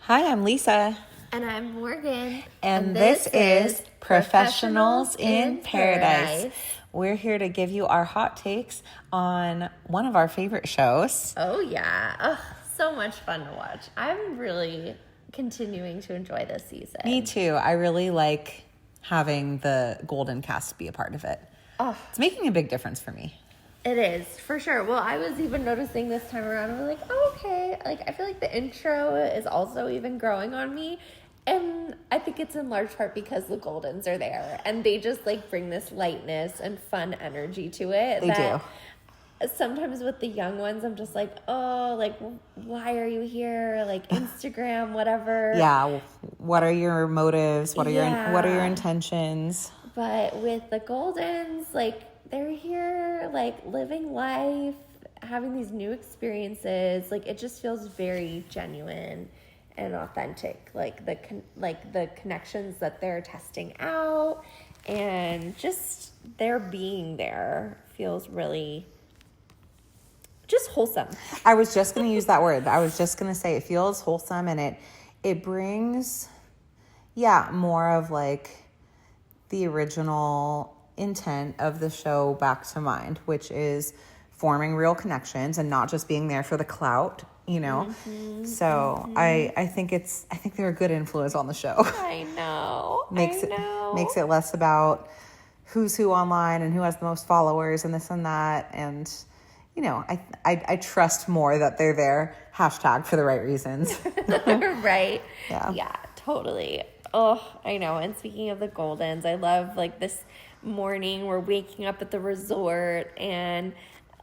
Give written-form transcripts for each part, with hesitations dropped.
Hi, I'm Lisa. And I'm Morgan. And this is Professionals in Paradise. We're here to give you our hot takes on one of our favorite shows. Oh, yeah. Oh, so much fun to watch. I'm really continuing to enjoy this season. Me too. I really like having the Golden cast be a part of it. Oh, It's making a big difference for me. it is, for sure. Well, I was even noticing this time around, I was like, oh, okay. Like, I feel like the intro is also even growing on me. And I think it's in large part because the Goldens are there. And they just, like, bring this lightness and fun energy to it. They do. Sometimes with the young ones, I'm just like, oh, like, why are you here? Like, Instagram, whatever. Yeah. What are your motives? What are your intentions? But with the Goldens, like, they're here, like, living life, having these new experiences. Like, it just feels very genuine and authentic. Like, the connections that they're testing out and just their being there feels really just wholesome. I was just going to use that word. I was just going to say it feels wholesome, and it brings, more of like the original intent of the show back to mind, which is forming real connections and not just being there for the clout, you know? So I think they're a good influence on the show. I know. Makes it less about who's who online and who has the most followers and this and that. And, you know, I trust more that they're there, hashtag, for the right reasons. Right. Yeah, totally. Oh, I know. And speaking of the Goldens, I love, like, this morning we're waking up at the resort and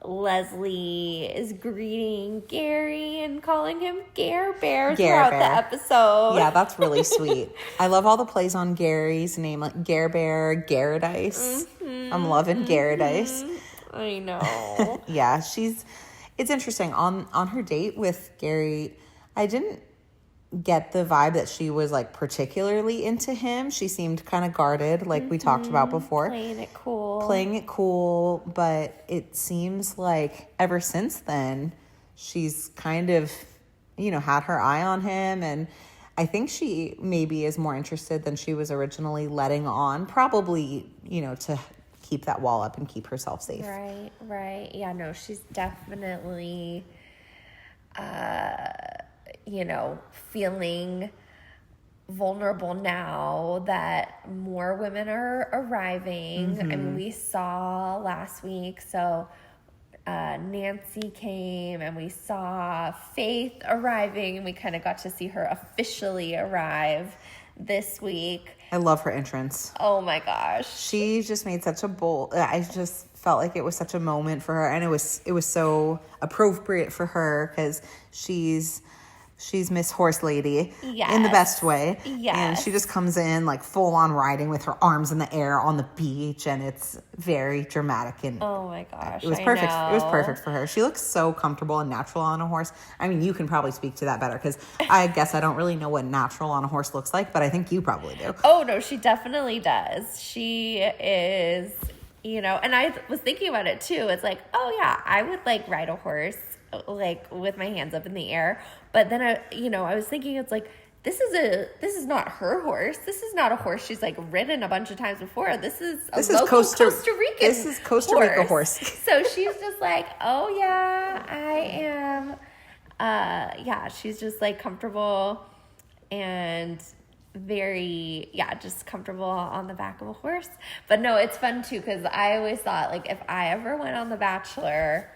Leslie is greeting Gary and calling him Gare Bear throughout the episode. Yeah, that's really sweet. I love all the plays on Gary's name, like Gare Bear, Garadice. I'm loving Garadice. I know. Yeah, it's interesting. On her date with Gary, I didn't get the vibe that she was, like, particularly into him. She seemed kind of guarded, like we talked about before. Playing it cool. But it seems like ever since then, she's kind of, had her eye on him. And I think she maybe is more interested than she was originally letting on. Probably, to keep that wall up and keep herself safe. Right. Yeah, no, she's definitely feeling vulnerable now that more women are arriving. I mean, we saw last week, so Nancy came and we saw Faith arriving, and we kind of got to see her officially arrive this week. I love her entrance. Oh my gosh. She just made such a bold, I just felt like it was such a moment for her, and it was so appropriate for her because she's Miss Horse Lady in the best way. Yes. And she just comes in like full on riding with her arms in the air on the beach, and it's very dramatic. And oh my gosh, it was perfect. I know. It was perfect for her. She looks so comfortable and natural on a horse. I mean, you can probably speak to that better because I guess I don't really know what natural on a horse looks like, but I think you probably do. Oh no, she definitely does. She is, and I was thinking about it too. It's like, oh yeah, I would like ride a horse like with my hands up in the air. But then I was thinking, it's like, this is not her horse. This is not a horse she's like ridden a bunch of times before. This is local Costa Rican. This is Costa Rica horse. So she's just like, oh yeah, I am. She's just like comfortable and very, just comfortable on the back of a horse. But no, it's fun too, because I always thought, like, if I ever went on The Bachelor,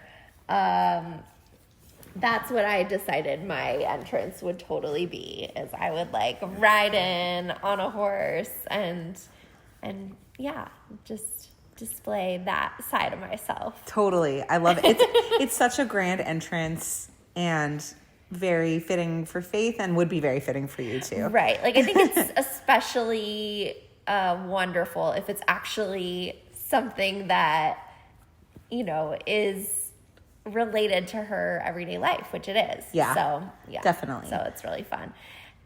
that's what I decided my entrance would totally be, is I would like ride in on a horse and just display that side of myself. Totally. I love it. It's such a grand entrance and very fitting for Faith, and would be very fitting for you too. Right. Like, I think it's especially wonderful if it's actually something that, is related to her everyday life, which it is. Yeah. So, yeah. Definitely. So it's really fun.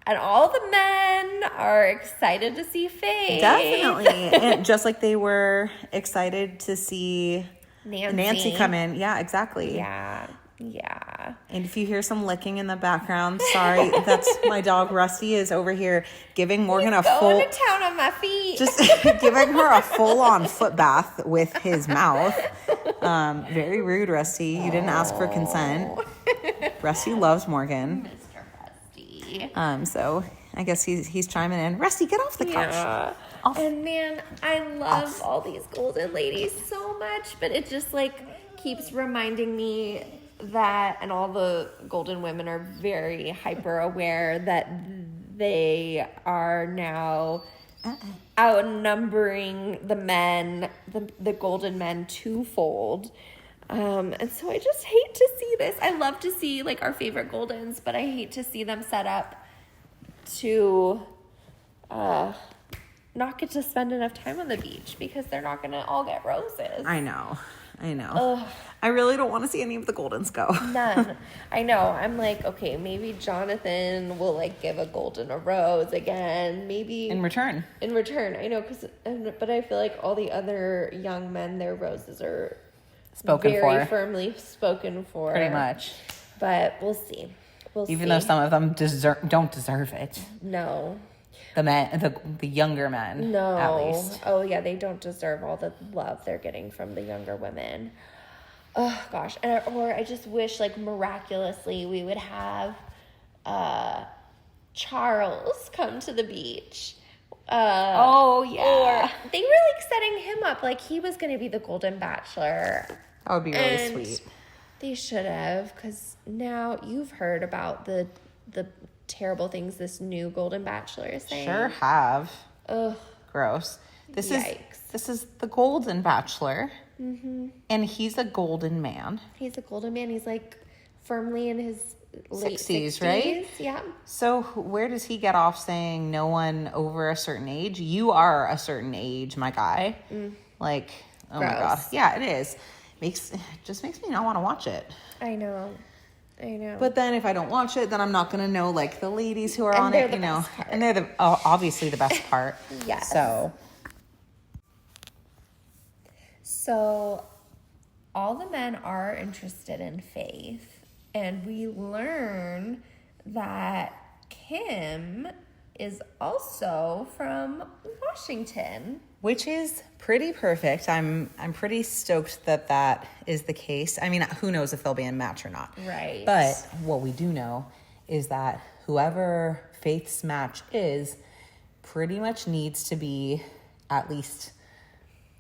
And all the men are excited to see Faith. Definitely. And just like they were excited to see Nancy come in. Yeah, exactly. Yeah. Yeah. And if you hear some licking in the background, sorry, that's my dog Rusty is over here giving Morgan a full Going to town on my feet. just giving her a full-on foot bath with his mouth. Very rude, Rusty. You didn't ask for consent. Rusty loves Morgan. Mr. Rusty. So I guess he's chiming in. Rusty, get off the couch. Yeah. Off. And man, I love all these golden ladies so much, but it just like keeps reminding me that, and all the golden women are very hyper aware that they are now outnumbering the men, the golden men twofold. And so I just hate to see this. I love to see like our favorite goldens, but I hate to see them set up to not get to spend enough time on the beach because they're not going to all get roses. I know. Ugh. I really don't want to see any of the Goldens go. None. I know. I'm like, okay, maybe Jonathan will like give a golden a rose again. Maybe In return. I know, but I feel like all the other young men, their roses are Spoken very for. Firmly spoken for. Pretty much. But we'll see. Even though some of them don't deserve it. No. The younger men. No. At least. Oh yeah, they don't deserve all the love they're getting from the younger women. Oh gosh. Or I just wish like miraculously we would have Charles come to the beach. Oh yeah. Or they were like setting him up like he was going to be the Golden Bachelor. That would be really And sweet. They should have, because now you've heard about the terrible things this new Golden Bachelor is saying. Sure have. Ugh. Gross. This Yikes. is the Golden Bachelor. Mm-hmm. And he's a golden man. He's a golden man. He's like firmly in his late 60s, right? Yeah. So where does he get off saying no one over a certain age? You are a certain age, my guy. Like, oh Gross. my God. Yeah, it is. Just makes me not want to watch it. I know. But then if I don't watch it, then I'm not going to know like the ladies who are And on they're it, the you know. best part. And they're obviously the best part. Yes. So all the men are interested in Faith, and we learn that Kim is also from Washington. Which is pretty perfect. I'm pretty stoked that is the case. I mean, who knows if they'll be a match or not. Right. But what we do know is that whoever Faith's match is pretty much needs to be at least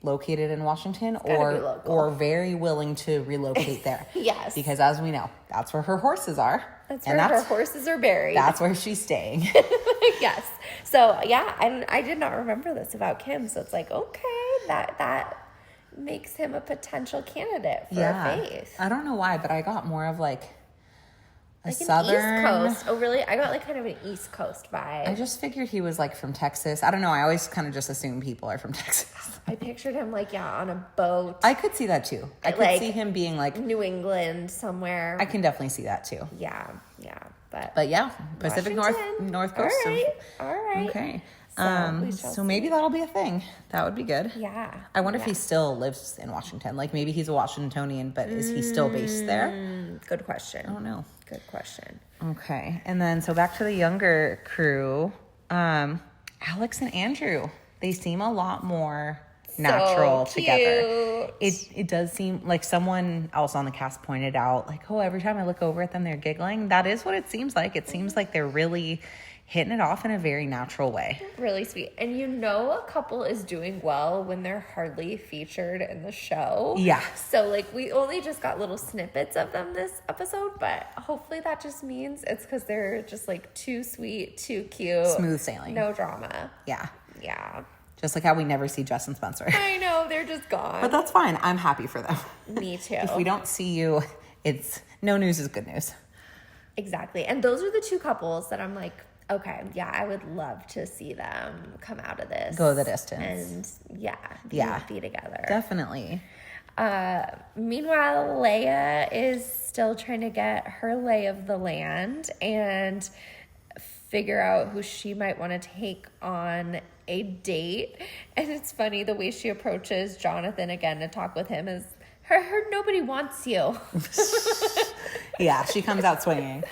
located in Washington or very willing to relocate there. Yes. Because as we know, that's where her horses are. That's where her horses are buried. That's where she's staying. Yes. So yeah, and I did not remember this about Kim. So it's like, okay, that makes him a potential candidate for Faith. I don't know why, but I got more of like Like southern an East Coast. Oh, really? I got like kind of an East Coast vibe. I just figured he was like from Texas. I don't know. I always kind of just assume people are from Texas. I pictured him like, on a boat. I could see that too. I could see him being like New England somewhere. I can definitely see that too. Yeah. But yeah, Pacific Washington. North Coast. All right. Okay. So, So maybe that'll be a thing. That would be good. Yeah. I wonder if he still lives in Washington. Like maybe he's a Washingtonian, but is he still based there? Good question. I don't know. Good question. Okay. And then so back to the younger crew. Alex and Andrew. They seem a lot more natural together. It does seem like someone else on the cast pointed out, like, oh, every time I look over at them, they're giggling. That is what it seems like. It seems like they're really hitting it off in a very natural way. Really sweet. And a couple is doing well when they're hardly featured in the show. Yeah. So like we only just got little snippets of them this episode, but hopefully that just means it's because they're just like too sweet, too cute. Smooth sailing. No drama. Yeah. Yeah. Just like how we never see Jess and Spencer. I know, they're just gone. But that's fine. I'm happy for them. Me too. If we don't see you, it's no news is good news. Exactly. And those are the two couples that I'm like, okay, yeah, I would love to see them come out of this. Go the distance. And be together. Definitely. Meanwhile, Leia is still trying to get her lay of the land and figure out who she might want to take on a date. And it's funny the way she approaches Jonathan again to talk with him is I heard nobody wants you. Yeah, she comes out swinging.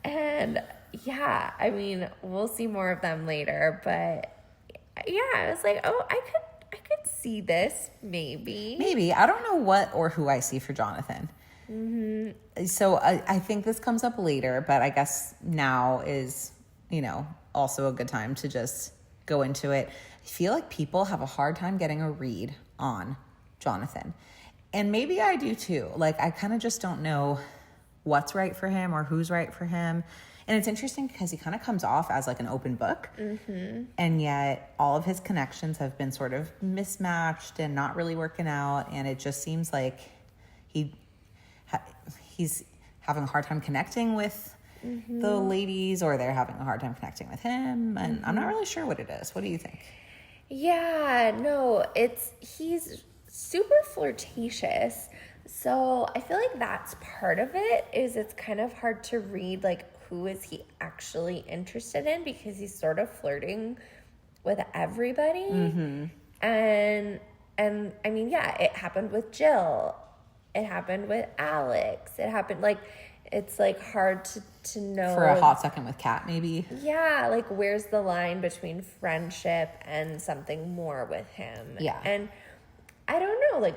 And yeah, I mean, we'll see more of them later, but yeah, I was like, oh, I could see this maybe. Maybe. I don't know what or who I see for Jonathan. So I think this comes up later, but I guess now is, also a good time to just go into it. I feel like people have a hard time getting a read on Jonathan. And maybe I do too. Like, I kind of just don't know what's right for him or who's right for him. And it's interesting because he kind of comes off as like an open book. And yet all of his connections have been sort of mismatched and not really working out. And it just seems like he's having a hard time connecting with the ladies, or they're having a hard time connecting with him. And I'm not really sure what it is. What do you think? Yeah, no, he's super flirtatious. So I feel like that's part of it, is it's kind of hard to read, like, who is he actually interested in, because he's sort of flirting with everybody. And I mean, yeah, it happened with Jill. It happened with Alex. It happened, like, it's like hard to know. For a hot second with Kat, maybe. Yeah, like, where's the line between friendship and something more with him? Yeah. And I don't know, like,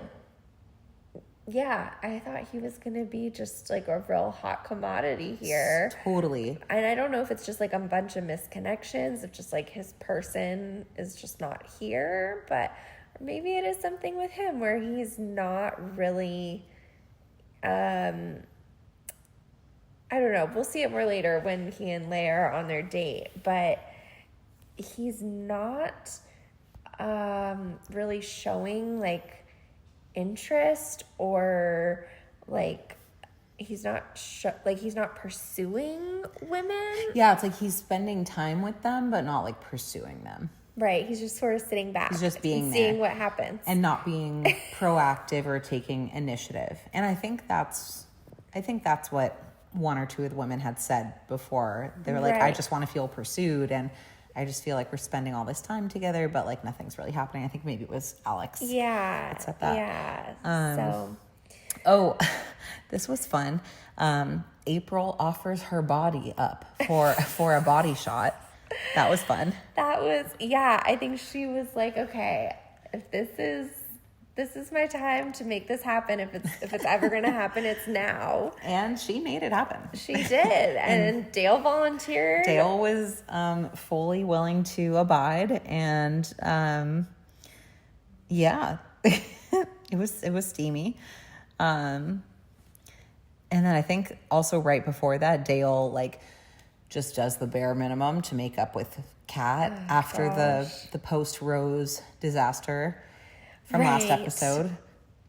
yeah, I thought he was going to be just like a real hot commodity here. Totally. And I don't know if it's just like a bunch of misconnections, if just like his person is just not here, but maybe it is something with him where he's not really, I don't know. We'll see it more later when he and Leia are on their date, but he's not really showing like interest, or like he's not pursuing women. Yeah, it's like he's spending time with them but not like pursuing them. Right, he's just sort of sitting back. He's just being and there, seeing what happens, and not being proactive or taking initiative. And I think that's what one or two of the women had said before. They were like, I just want to feel pursued, and I just feel like we're spending all this time together, but like nothing's really happening. I think maybe it was Alex. Yeah. That said that. Yeah. Oh, this was fun. April offers her body up for a body shot. That was fun. I think she was like, okay, if this is my time to make this happen. If it's ever going to happen, it's now. And she made it happen. She did. And Dale volunteered. Dale was fully willing to abide. And yeah, it was steamy. And then I think also right before that, Dale like just does the bare minimum to make up with Kat after the post-Rose disaster from last episode.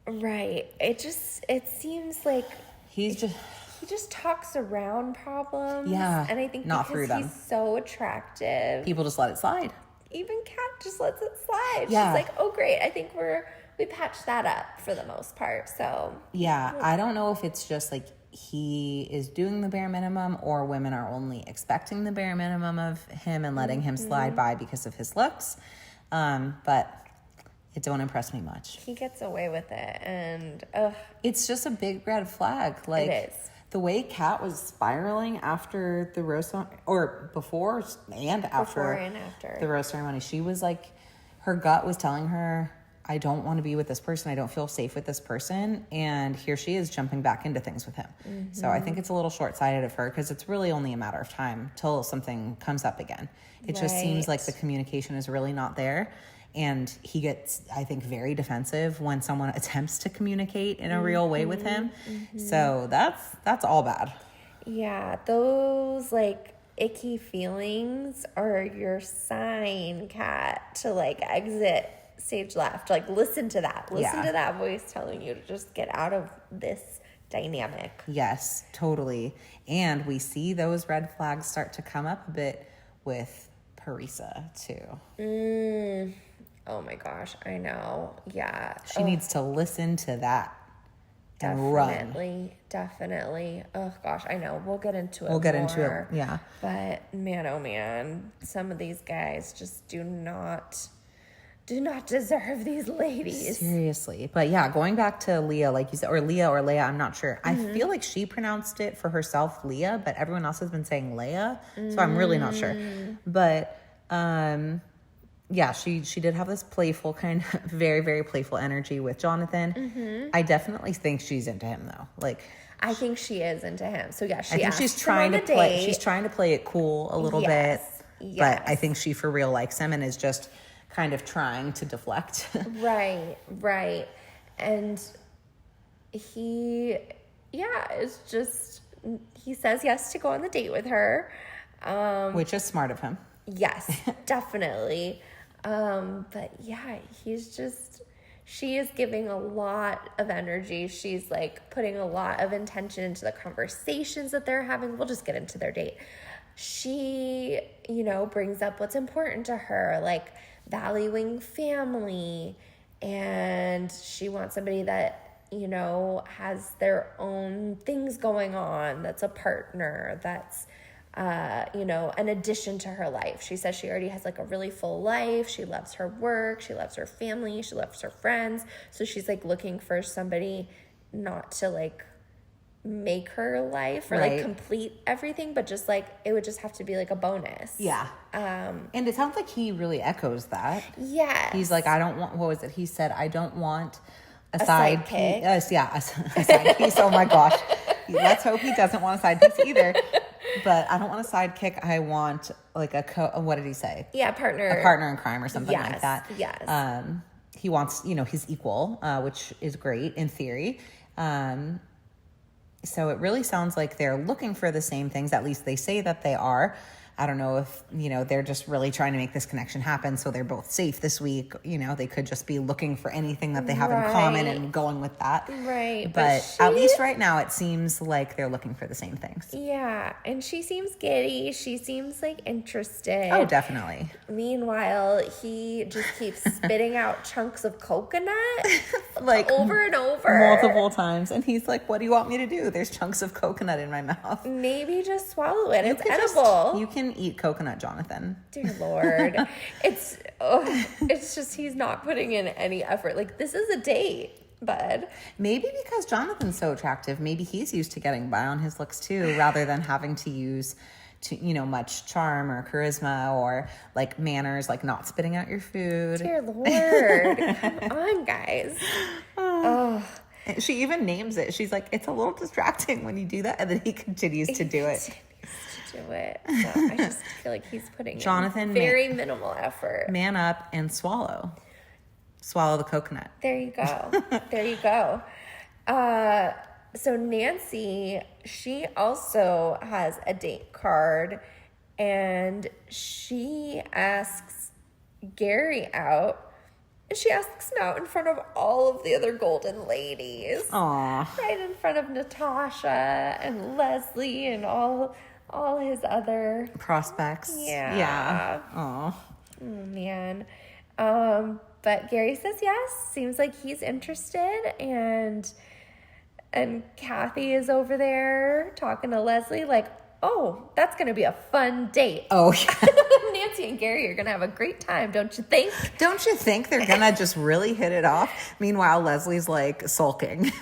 Right. It seems like he just talks around problems. Yeah. And I think not because through them. He's so attractive, people just let it slide. Even Kat just lets it slide. Yeah. She's like, oh great, I think we patched that up for the most part. So yeah, I don't know if it's just like he is doing the bare minimum, or women are only expecting the bare minimum of him and letting him slide by because of his looks. But it don't impress me much. He gets away with it, and it's just a big red flag. Like, it is. The way Kat was spiraling after the rose, or before and after the rose ceremony, she was like, her gut was telling her, I don't want to be with this person. I don't feel safe with this person. And here she is jumping back into things with him. So I think it's a little short-sighted of her, because it's really only a matter of time till something comes up again. It just seems like the communication is really not there. And he gets, I think, very defensive when someone attempts to communicate in a real way with him. So that's all bad. Yeah, those like icky feelings are your sign, Kat, to like exit stage left. Like, listen to that. Listen to that voice telling you to just get out of this dynamic. Yes, totally. And we see those red flags start to come up a bit with Parisa too. Oh my gosh, I know. Yeah. She needs to listen to that and run. Definitely. Oh gosh, I know. We'll get into it. Yeah. But man, oh man, some of these guys just do not do not deserve these ladies. Seriously. But yeah, going back to Leah, like you said, or Leah or Leia, I'm not sure. I feel like she pronounced it for herself Leah, but everyone else has been saying Leia. So I'm really not sure. But yeah, she did have this playful kind of very, very playful energy with Jonathan. I definitely think she's into him though. Like, I think she is into him. So yeah, I think she's trying to play. She's trying to play it cool a little bit. But I think she for real likes him and is just kind of trying to deflect. Right. And he says yes to go on the date with her. Which is smart of him. Yes, definitely. But yeah, she is giving a lot of energy. She's like putting a lot of intention into the conversations that they're having. We'll just get into their date. She, brings up what's important to her, like valuing family, and she wants somebody that, has their own things going on, that's a partner, that's, an addition to her life. She says she already has like a really full life. She loves her work. She loves her family. She loves her friends. So she's like looking for somebody not to like make her life or like complete everything, but just like it would just have to be like a bonus. Yeah. And it sounds like he really echoes that. Yeah. He's like, I don't want, what was it? He said, I don't want a side piece. a side piece. Oh my gosh. Let's hope he doesn't want a side piece either. But I don't want a sidekick. I want like what did he say? Yeah, partner. A partner in crime or something like that. Yes. He wants, his equal, which is great in theory. So it really sounds like they're looking for the same things. At least they say that they are. I don't know if, they're just really trying to make this connection happen so they're both safe this week. They could just be looking for anything that they have in common and going with that. Right. But at least right now it seems like they're looking for the same things. Yeah. And she seems giddy. She seems like interested. Oh, definitely. Meanwhile, he just keeps spitting out chunks of coconut like over and over. Multiple times. And he's like, what do you want me to do? There's chunks of coconut in my mouth. Maybe just swallow it. It's edible. You can eat coconut, Jonathan. Dear Lord. It's just he's not putting in any effort. Like, this is a date, bud. Maybe because Jonathan's so attractive, maybe he's used to getting by on his looks too, rather than having to use much charm or charisma or like manners, like not spitting out your food. Dear Lord. Come on, guys. Oh. She even names it. She's like, it's a little distracting when you do that. And then he continues to do it. Do it. So I just feel like he's putting Jonathan, in very minimal effort. Man up and swallow. Swallow the coconut. There you go. There you go. So Nancy, she also has a date card, and she asks Gary out. She asks him out in front of all of the other golden ladies. Aww. Right in front of Natasha and Leslie and all his other prospects. Yeah. Oh man. But Gary says yes. Seems like he's interested, and Kathy is over there talking to Leslie like, oh, that's gonna be a fun date. Oh yeah. Nancy and Gary are gonna have a great time, don't you think? Don't you think they're gonna just really hit it off? Meanwhile, Leslie's like sulking.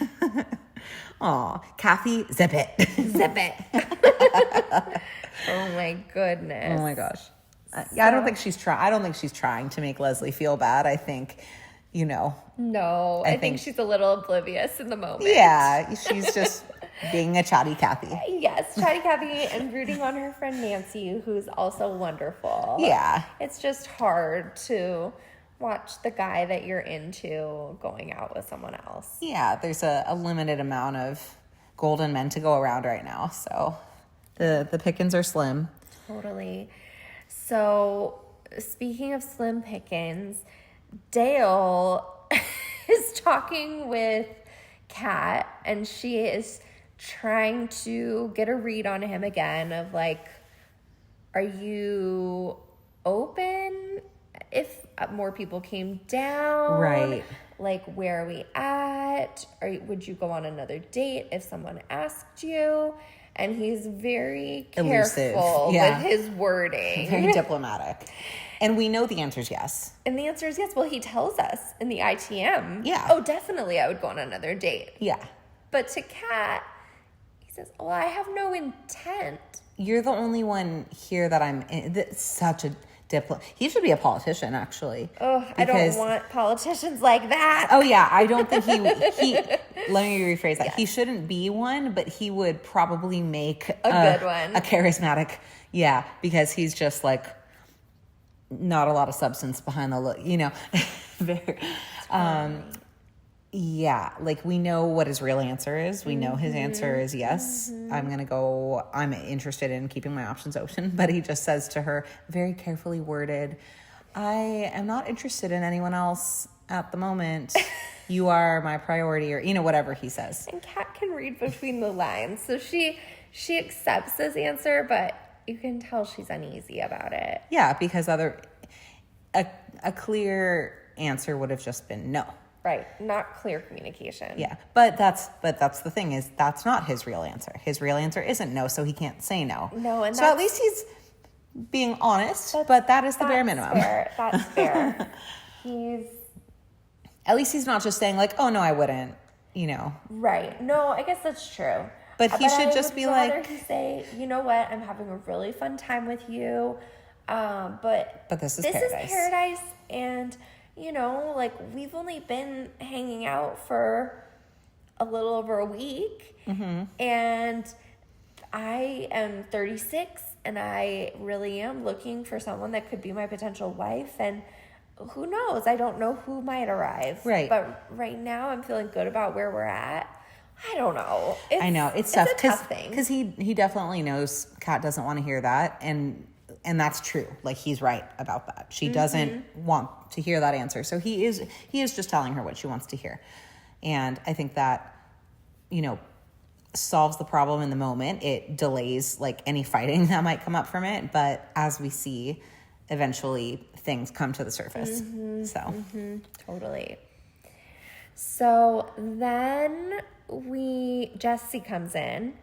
Aw, Kathy, zip it. Zip it. Oh my goodness. Oh my gosh. I don't think she's trying to make Leslie feel bad. I think, No, I think she's a little oblivious in the moment. Yeah, she's just being a chatty Kathy. Yes, chatty Kathy, and rooting on her friend Nancy, who's also wonderful. Yeah. It's just hard to watch the guy that you're into going out with someone else. Yeah, there's a limited amount of golden men to go around right now, so the pickings are slim. Totally. So, speaking of slim pickings, Dale is talking with Kat, and she is trying to get a read on him again of like, are you open if more people came down? Right. Like, where are we at? Would you go on another date if someone asked you? and he's very Elusive. careful Yeah. with his wording. Very diplomatic. And we know the answer is yes. And the answer is yes. Well, he tells us in the ITM. Yeah. Oh, definitely I would go on another date. Yeah. But to Kat, he says, well, I have no intent. You're the only one here that I'm in. That's such a he should be a politician, actually. Oh, I don't want politicians like that. Oh, yeah. I don't think he let me rephrase that. Yes. He shouldn't be one, but he would probably make a good one. A charismatic, yeah, because he's just like not a lot of substance behind the look, Very, yeah, like we know what his real answer is. We know his answer is yes. I'm interested in keeping my options open. But he just says to her, very carefully worded, I am not interested in anyone else at the moment. You are my priority, or, whatever he says. And Kat can read between the lines. So she accepts this answer, but you can tell she's uneasy about it. Yeah, because a clear answer would have just been no. Right, not clear communication. Yeah, but that's the thing is that's not his real answer. His real answer isn't no, so he can't say no. No, and so at least he's being honest, but that is the bare minimum. That's fair. At least he's not just saying like, oh no, I wouldn't, Right. No, I guess that's true. But he should just be like, he say, you know what, I'm having a really fun time with you, but this is paradise, and we've only been hanging out for a little over a week, and I am 36, and I really am looking for someone that could be my potential wife, and who knows? I don't know who might arrive. Right. But right now, I'm feeling good about where we're at. I don't know. I know. It's tough. A tough thing. Because he definitely knows Kat doesn't want to hear that, and that's true. Like, he's right about that. She doesn't want to hear that answer. So he is just telling her what she wants to hear. And I think that, solves the problem in the moment. It delays like any fighting that might come up from it. But as we see, eventually things come to the surface. Totally. So then Jesse comes in,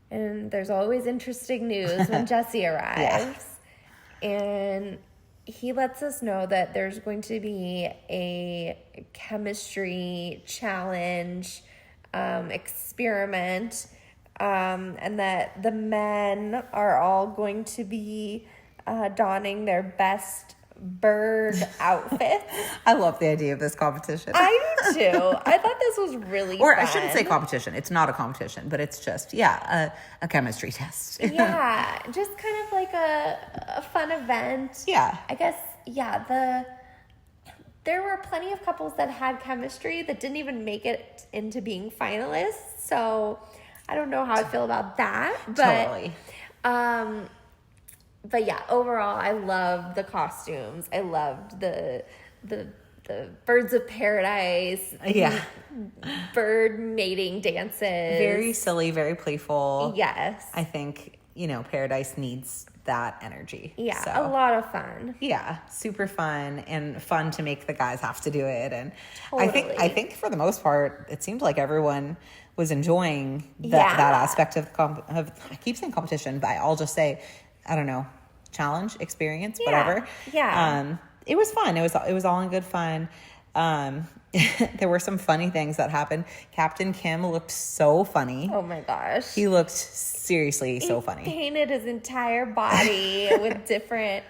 and there's always interesting news when Jesse arrives. Yeah. And he lets us know that there's going to be a chemistry challenge experiment, and that the men are all going to be donning their best bird outfits. I love the idea of this competition. I do too. I thought this was really Or fun. I shouldn't say competition. It's not a competition, but it's just, a chemistry test. Yeah, just kind of like a fun event. Yeah. I guess, there were plenty of couples that had chemistry that didn't even make it into being finalists. So I don't know how I feel about that. But, totally. But yeah, overall, I loved the costumes. I loved the birds of paradise. Yeah. Bird mating dances. Very silly, very playful. Yes. I think, Paradise needs that energy. Yeah, so, a lot of fun. Yeah, super fun and fun to make the guys have to do it. And totally. I think for the most part, it seemed like everyone was enjoying that aspect of I keep saying competition, but I'll just say, I don't know, challenge, experience, whatever. Yeah. It was fun. It was all in good fun. There were some funny things that happened. Captain Kim looked so funny. Oh my gosh. He looked seriously so funny. He painted his entire body with different,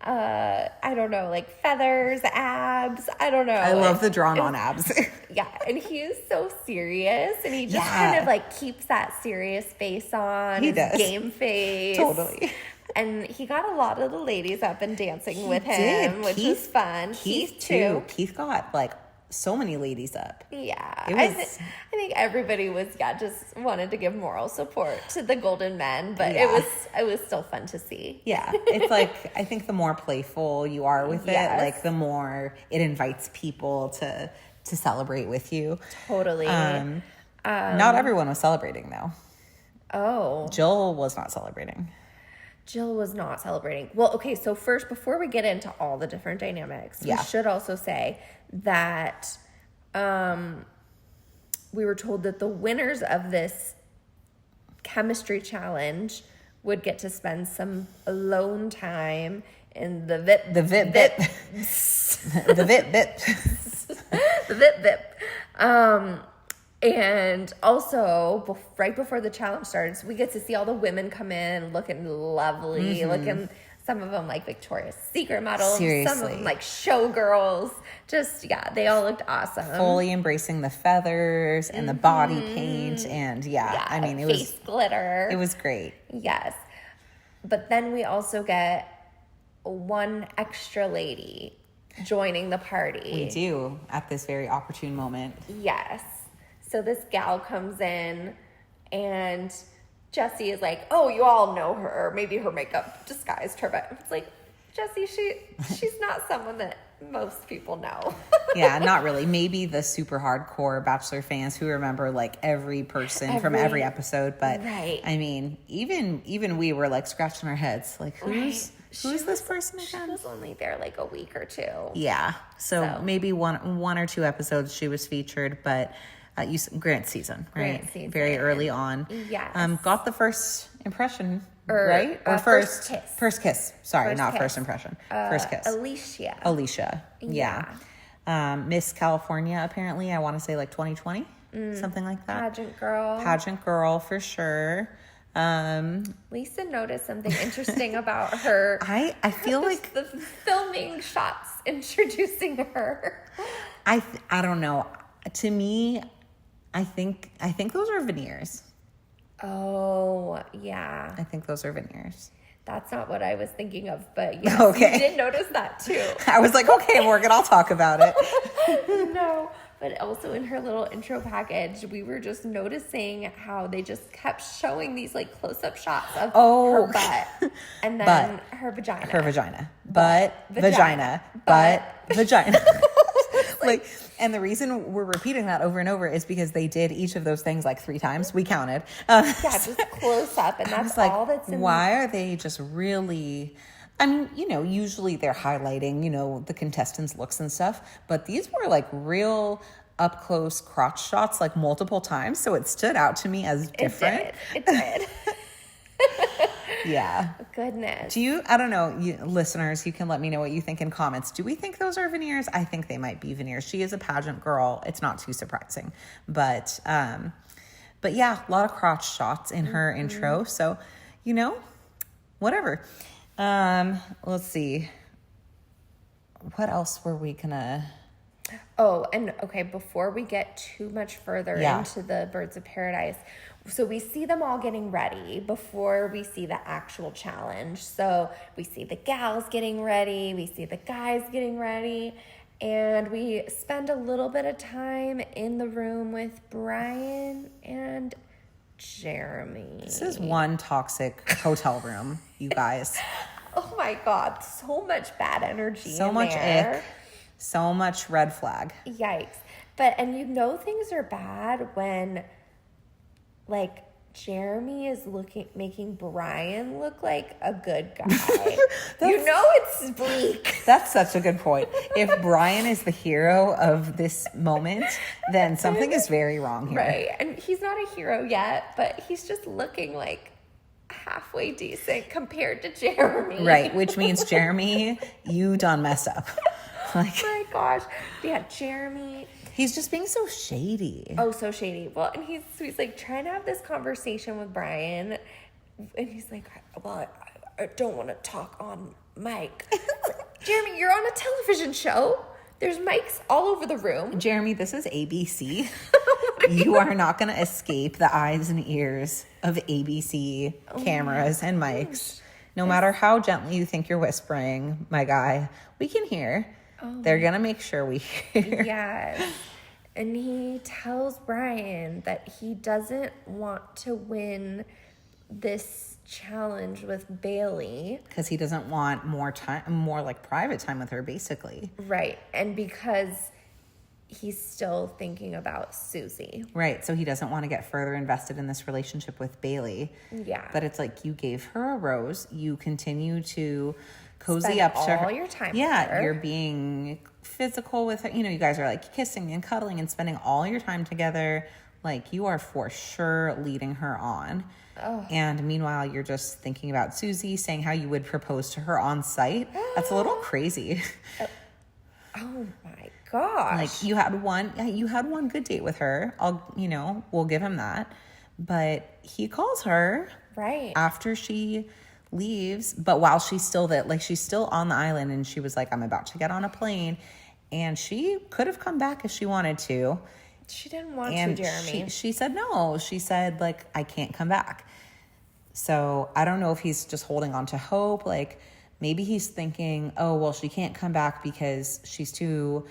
I don't know, like feathers, abs. I don't know. I love the drawn on abs. Yeah. And he is so serious, and he just kind of like keeps that serious face on. He does. Game face. Totally. And he got a lot of the ladies up and dancing with him, which was fun. Keith too. Keith got like so many ladies up. Yeah. I think everybody was, just wanted to give moral support to the Golden Men, but it was still fun to see. Yeah. It's like, I think the more playful you are with it, like the more it invites people to celebrate with you. Totally. Not everyone was celebrating though. Oh. Jill was not celebrating. Jill was not celebrating. Well, okay, so first, before we get into all the different dynamics, we should also say that we were told that the winners of this chemistry challenge would get to spend some alone time in the VIP. The VIP VIP. the VIP VIP. The VIP VIP. And also, right before the challenge starts, we get to see all the women come in looking lovely, looking, some of them like Victoria's Secret models, Seriously. some of them like showgirls. Just, yeah, they all looked awesome. Fully embracing the feathers and the body paint. And I mean, face glitter. It was great. Yes. But then we also get one extra lady joining the party. We do at this very opportune moment. Yes. So this gal comes in and Jessie is like, oh, you all know her. Maybe her makeup disguised her. But it's like, Jessie, she's not someone that most people know. Yeah, not really. Maybe the super hardcore Bachelor fans who remember like every person from every episode. But right. I mean, even we were like scratching our heads. Like, who's this person again? She was only there like a week or two. Yeah. So maybe one or two episodes she was featured, but Grant season, right? Grant season. Very early on. Yes. Got the first impression, right? Or first kiss. First kiss. Sorry, not kiss. first impression. First kiss. Alicia. Yeah. Miss California, apparently. I want to say like 2020, something like that. Pageant girl for sure. Lisa noticed something interesting about her. I feel like the filming shots introducing her. I don't know. To me, I think those are veneers. Oh, yeah. I think those are veneers. That's not what I was thinking of, but yes, okay. You did notice that too. I was like, okay, Morgan, I'll talk about it. No, but also in her little intro package, we were just noticing how they just kept showing these like close-up shots of her butt and then her vagina. Her vagina. Butt, vagina. Butt, vagina. Like, and the reason we're repeating that over and over is because they did each of those things like 3 times. We counted. Yeah, just close up, and that's like, all that's in. Why are they just really? I mean, usually they're highlighting, the contestants' looks and stuff, but these were like real up close crotch shots, like multiple times. So it stood out to me as different. It did. Yeah. Goodness. I don't know, listeners, you can let me know what you think in comments. Do we think those are veneers? I think they might be veneers. She is a pageant girl. It's not too surprising. But yeah, a lot of crotch shots in her intro. So, whatever. Let's see. What else were we gonna... Oh, and okay, before we get too much further into the Birds of Paradise, so we see them all getting ready before we see the actual challenge. So we see the gals getting ready, we see the guys getting ready, and we spend a little bit of time in the room with Brian and Jeremy. This is one toxic hotel room, you guys. Oh my God, so much bad energy so in much there. Ick. So much red flag. Yikes. And things are bad when, like, Jeremy is making Brian look like a good guy. It's bleak. That's such a good point. If Brian is the hero of this moment, then something is very wrong here. Right. And he's not a hero yet, but he's just looking like halfway decent compared to Jeremy. Right. Which means, Jeremy, you done messed up. Like, oh my gosh. Yeah, Jeremy. He's just being so shady. Oh, so shady. Well, and he's like trying to have this conversation with Brian. And he's like, well, I don't want to talk on mic. Like, Jeremy, you're on a television show. There's mics all over the room. Jeremy, this is ABC. You are not going to escape the eyes and ears of ABC cameras and mics. No matter how gently you think you're whispering, my guy, we can hear. They're going to make sure we hear. Yes. And he tells Brian that he doesn't want to win this challenge with Bailey. Because he doesn't want more like private time with her, basically. Right. And because he's still thinking about Susie. Right. So he doesn't want to get further invested in this relationship with Bailey. Yeah. But it's like, you gave her a rose. You continue to cozy up to her. All your time with Yeah, her. you're being physical with her. You guys are like kissing and cuddling and spending all your time together. Like, you are for sure leading her on. Oh. And meanwhile, you're just thinking about Susie, saying how you would propose to her on site. That's a little crazy. Oh my gosh. Like, you had one good date with her. We'll give him that. But he calls her right after she leaves, but while she's still there, like, she's still on the island, and she was like, I'm about to get on a plane. And she could have come back if she wanted to. She didn't want And to, Jeremy. she said no. She said, like, I can't come back. So I don't know if he's just holding on to hope. Like, maybe he's thinking, oh, well, she can't come back because she's too,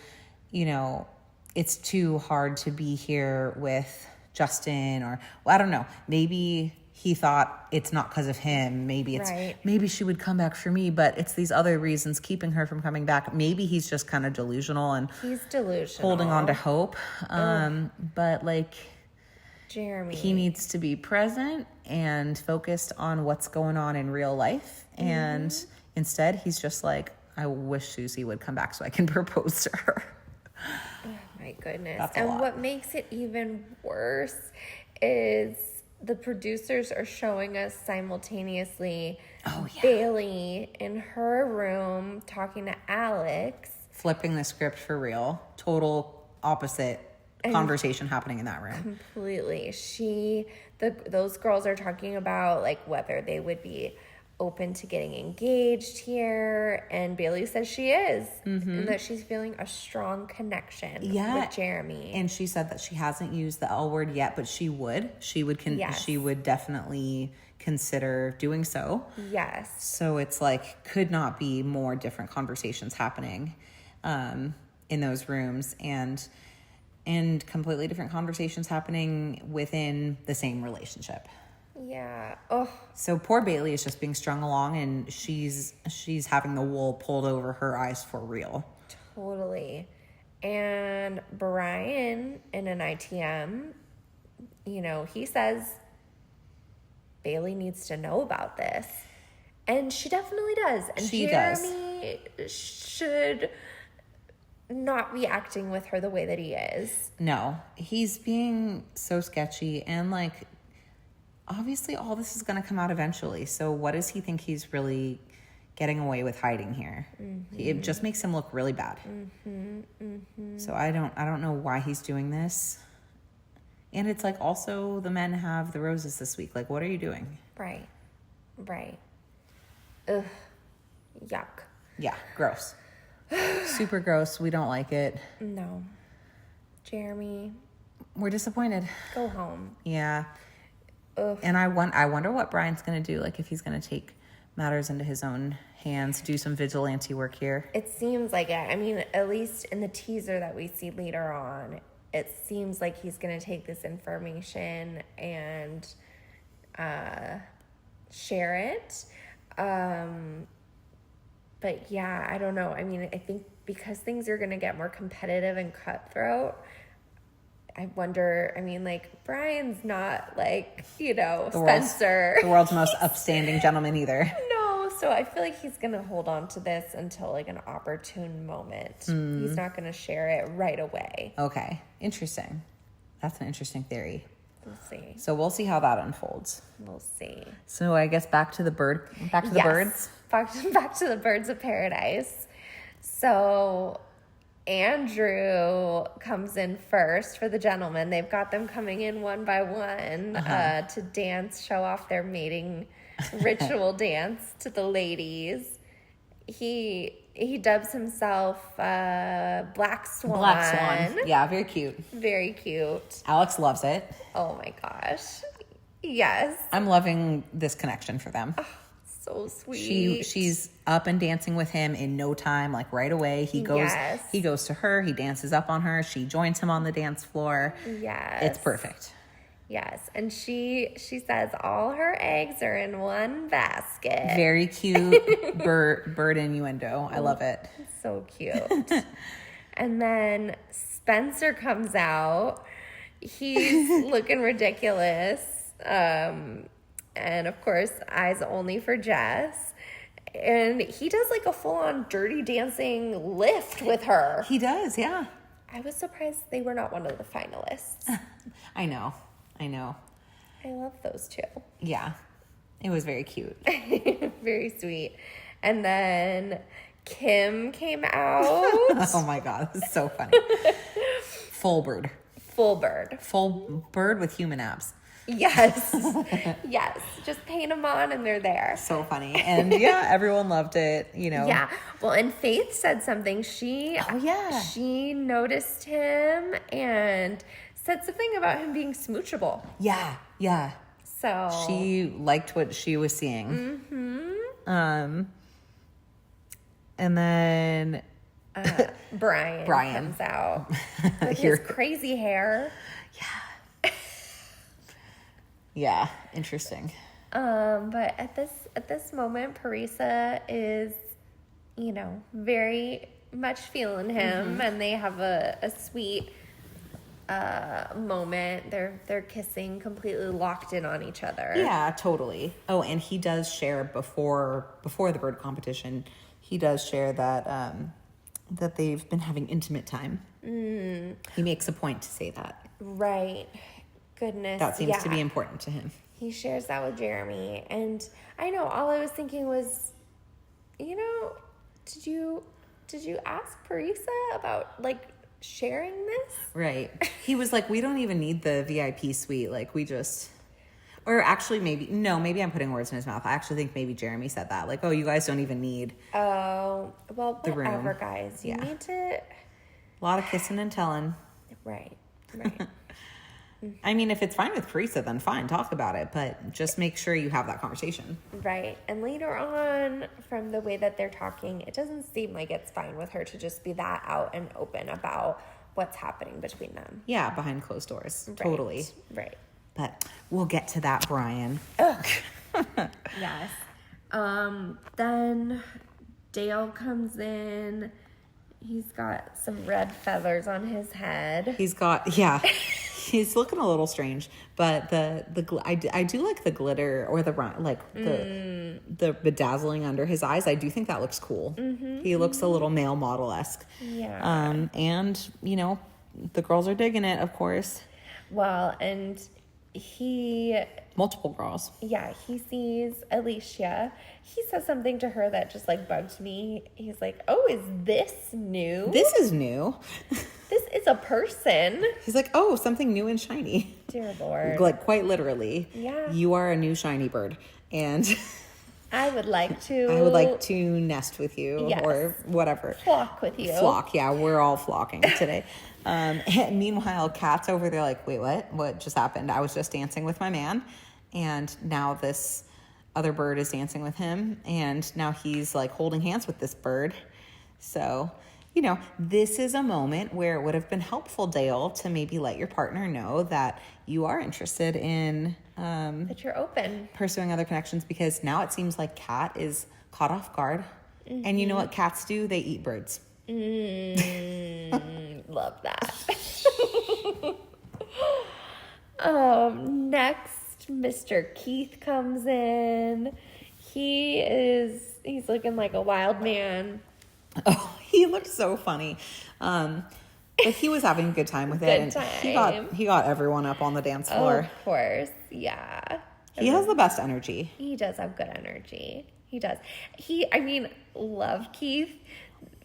it's too hard to be here with Justin, or, well, I don't know. Maybe he thought it's not because of him. Maybe maybe she would come back for me, but it's these other reasons keeping her from coming back. Maybe he's just kind of delusional and he's delusional, holding on to hope. But, like, Jeremy, he needs to be present and focused on what's going on in real life. And instead, he's just like, I wish Susie would come back so I can propose to her. Oh my goodness. That's a and lot. What makes it even worse is the producers are showing us simultaneously Bailey in her room talking to Alex. Flipping the script for real. Total opposite conversation happening in that room. Completely. Those girls are talking about, like, whether they would be open to getting engaged here, and Bailey says she is, and that she's feeling a strong connection with Jeremy. And she said that she hasn't used the L word yet, but she would. She would definitely consider doing so. Yes. So it's like, could not be more different conversations happening in those rooms, and completely different conversations happening within the same relationship. Yeah. Oh. So poor Bailey is just being strung along, and she's having the wool pulled over her eyes for real. Totally. And Brian, in an ITM, he says Bailey needs to know about this. And she definitely does. And Jeremy should not be acting with her the way that he is. No, he's being so sketchy, and, like, obviously all this is going to come out eventually. So what does he think he's really getting away with hiding here? It just makes him look really bad. So I don't know why he's doing this. And it's like, also, the men have the roses this week. Like, what are you doing? Right. Ugh. Yuck. Yeah, gross. Super gross. We don't like it. No. Jeremy, we're disappointed. Go home. Yeah. Ugh. And I wonder what Brian's going to do. Like, if he's going to take matters into his own hands, do some vigilante work here. It seems like it. I mean, at least in the teaser that we see later on, it seems like he's going to take this information and share it. But yeah, I don't know. I mean, I think because things are going to get more competitive and cutthroat, I wonder, I mean, like, Brian's not like, Spencer. The world's most upstanding gentleman either. No, so I feel like he's going to hold on to this until, like, an opportune moment. He's not going to share it right away. Okay. Interesting. That's an interesting theory. We'll see. So we'll see how that unfolds. We'll see. So I guess back to the birds. Back to the birds of paradise. So Andrew comes in first for the gentlemen. They've got them coming in one by one to dance, show off their mating ritual dance to the ladies. He dubs himself Black Swan. Black Swan. Yeah, very cute. Very cute. Alex loves it. Oh my gosh. Yes. I'm loving this connection for them. Oh, so sweet. She's up and dancing with him in no time, like right away. He goes to her, he dances up on her, she joins him on the dance floor. Yes. It's perfect. Yes, and she says all her eggs are in one basket. Very cute bird innuendo. I love it. So cute. And then Spencer comes out. He's looking ridiculous. And of course, eyes only for Jess. And he does like a full-on dirty dancing lift with her. He does, yeah. I was surprised they were not one of the finalists. I know. I love those two. Yeah. It was very cute. Very sweet. And then Kim came out. Oh my God. This is so funny. Full bird. Full bird. Full bird with human abs. Yes. Yes. Just paint them on and they're there. So funny. And yeah, everyone loved it, you know. Yeah. Well, and Faith said something. She noticed him and said something about him being smoochable. Yeah. So she liked what she was seeing. Mm-hmm. And then Brian comes out with his crazy hair. Yeah, interesting. But at this moment, Parisa is, very much feeling him, and they have a sweet moment. They're kissing, completely locked in on each other. Yeah, totally. Oh, and he does share before the bird competition. He does share that that they've been having intimate time. Mm. He makes a point to say that. Right. Goodness. That seems to be important to him. He shares that with Jeremy. And I know all I was thinking was, did you ask Parisa about sharing this? Right. He was like, we don't even need the VIP suite. Like we just, or actually maybe I'm putting words in his mouth. I actually think maybe Jeremy said that. Like, oh, you guys don't even need well, the whatever, room. guys. You need to. A lot of kissing and telling. Right. I mean, if it's fine with Parisa, then fine, talk about it. But just make sure you have that conversation. Right. And later on, from the way that they're talking, it doesn't seem like it's fine with her to just be that out and open about what's happening between them. Yeah, behind closed doors. Right. Totally. Right. But we'll get to that, Brian. Yes. Then Dale comes in. He's got some red feathers on his head. He's looking a little strange, but I do like the glitter or the bedazzling under his eyes. I do think that looks cool. Mm-hmm, he looks a little male model-esque. Yeah. And the girls are digging it, of course. Well, and multiple girls. Yeah, he sees Alicia. He says something to her that just bugged me. He's like, "Oh, is this new? This is new. This is a person." He's like, "Oh, something new and shiny." Dear Lord. Quite literally. Yeah. You are a new shiny bird. And I would like to nest with you or whatever. Flock with you. Flock, yeah, we're all flocking today. And meanwhile, Kat's over there like, wait, what? What just happened? I was just dancing with my man, and now this other bird is dancing with him, and now he's holding hands with this bird. So, this is a moment where it would have been helpful, Dale, to maybe let your partner know that you are interested in that you're open, pursuing other connections, because now it seems like Kat is caught off guard. Mm-hmm. And you know what cats do? They eat birds. Love that. Next, Mr. Keith comes in. He's looking like a wild man. Oh, he looked so funny. But he was having a good time with it. And he got everyone up on the dance floor. Of course, yeah. He has the best energy. He does have good energy. He does. Love Keith.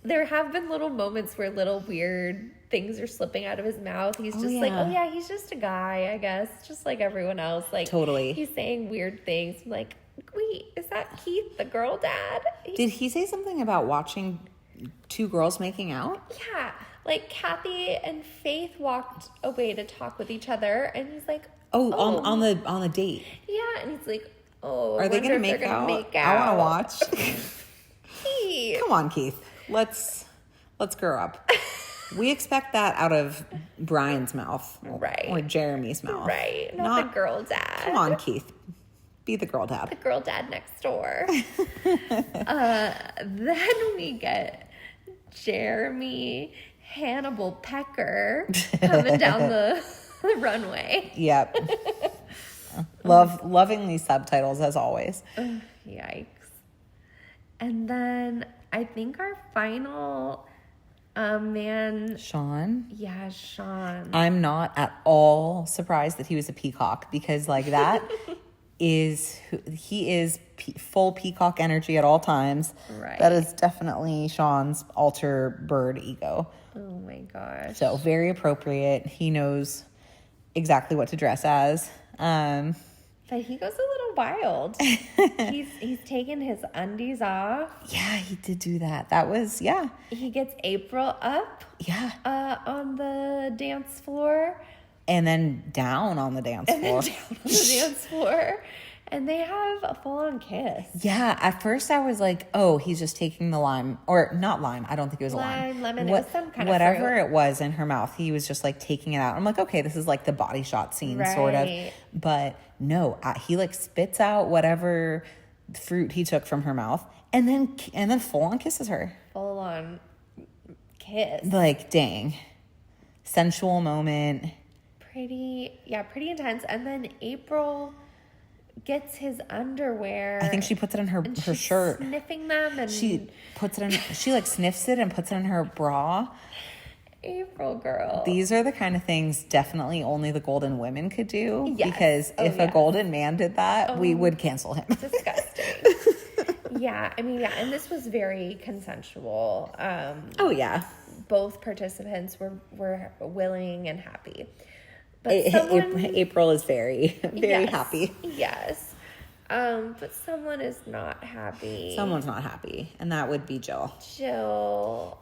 There have been little moments where little weird things are slipping out of his mouth. He's just he's just a guy, I guess, just like everyone else. Totally. He's saying weird things. I'm like, wait, is that Keith, the girl dad? Did he say something about watching two girls making out? Yeah. Kathy and Faith walked away to talk with each other, and he's like, on the date. Yeah, and he's like, oh, are they going to make out? I want to watch. Keith. Come on, Keith. Let's grow up. We expect that out of Brian's mouth, right? Or Jeremy's mouth, right? Not the girl dad. Come on, Keith. Be the girl dad. The girl dad next door. Then we get Jeremy Hannibal Pecker coming down the runway. Yep. Loving these subtitles as always. Yikes. And then I think our final Man. Sean. Yeah, Sean. I'm not at all surprised that he was a peacock, because like that he is full peacock energy at all times. Right. That is definitely Sean's alter bird ego. Oh my gosh. So very appropriate. He knows exactly what to dress as. But he goes a little wild. he's taken his undies off. Yeah, he did do that. That was, yeah. He gets April up. Yeah. On the dance floor. And then down on the dance floor. And they have a full-on kiss. Yeah, at first I was like, oh, he's just taking the lime, or not lime. I don't think it was a lime. Lemon, it was some kind of whatever fruit. it was in her mouth. He was just like taking it out. I'm like, okay, this is like the body shot scene, sort of. But no, he like spits out whatever fruit he took from her mouth, and then full on kisses her. Full on kiss. Like, dang, sensual moment. Pretty intense. And then April gets his underwear. I think she puts it in her shirt. Sniffing them, and she puts it in. She like sniffs it and puts it in her bra. April girl. These are the kind of things definitely only the golden women could do. Yes. Because if a golden man did that, we would cancel him. Disgusting. Yeah, I mean, and this was very consensual. Oh yeah. Both participants were willing and happy. But April is very happy. Yes. But someone is not happy. Someone's not happy, and that would be Jill.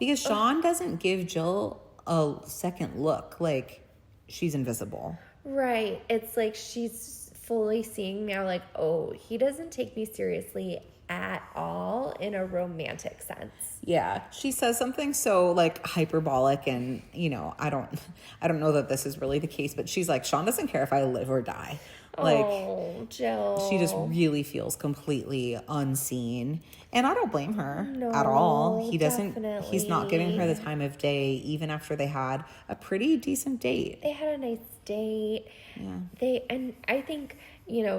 Because Sean doesn't give Jill a second look, like she's invisible. Right. It's like she's fully seeing now, like, oh, he doesn't take me seriously at all in a romantic sense. Yeah, she says something so like hyperbolic, and I don't know that this is really the case, but she's like, Sean doesn't care if I live or die. Like, oh, Jill. She just really feels completely unseen, and I don't blame her at all. He doesn't. Definitely. He's not giving her the time of day, even after they had a pretty decent date. They had a nice date. Yeah. And I think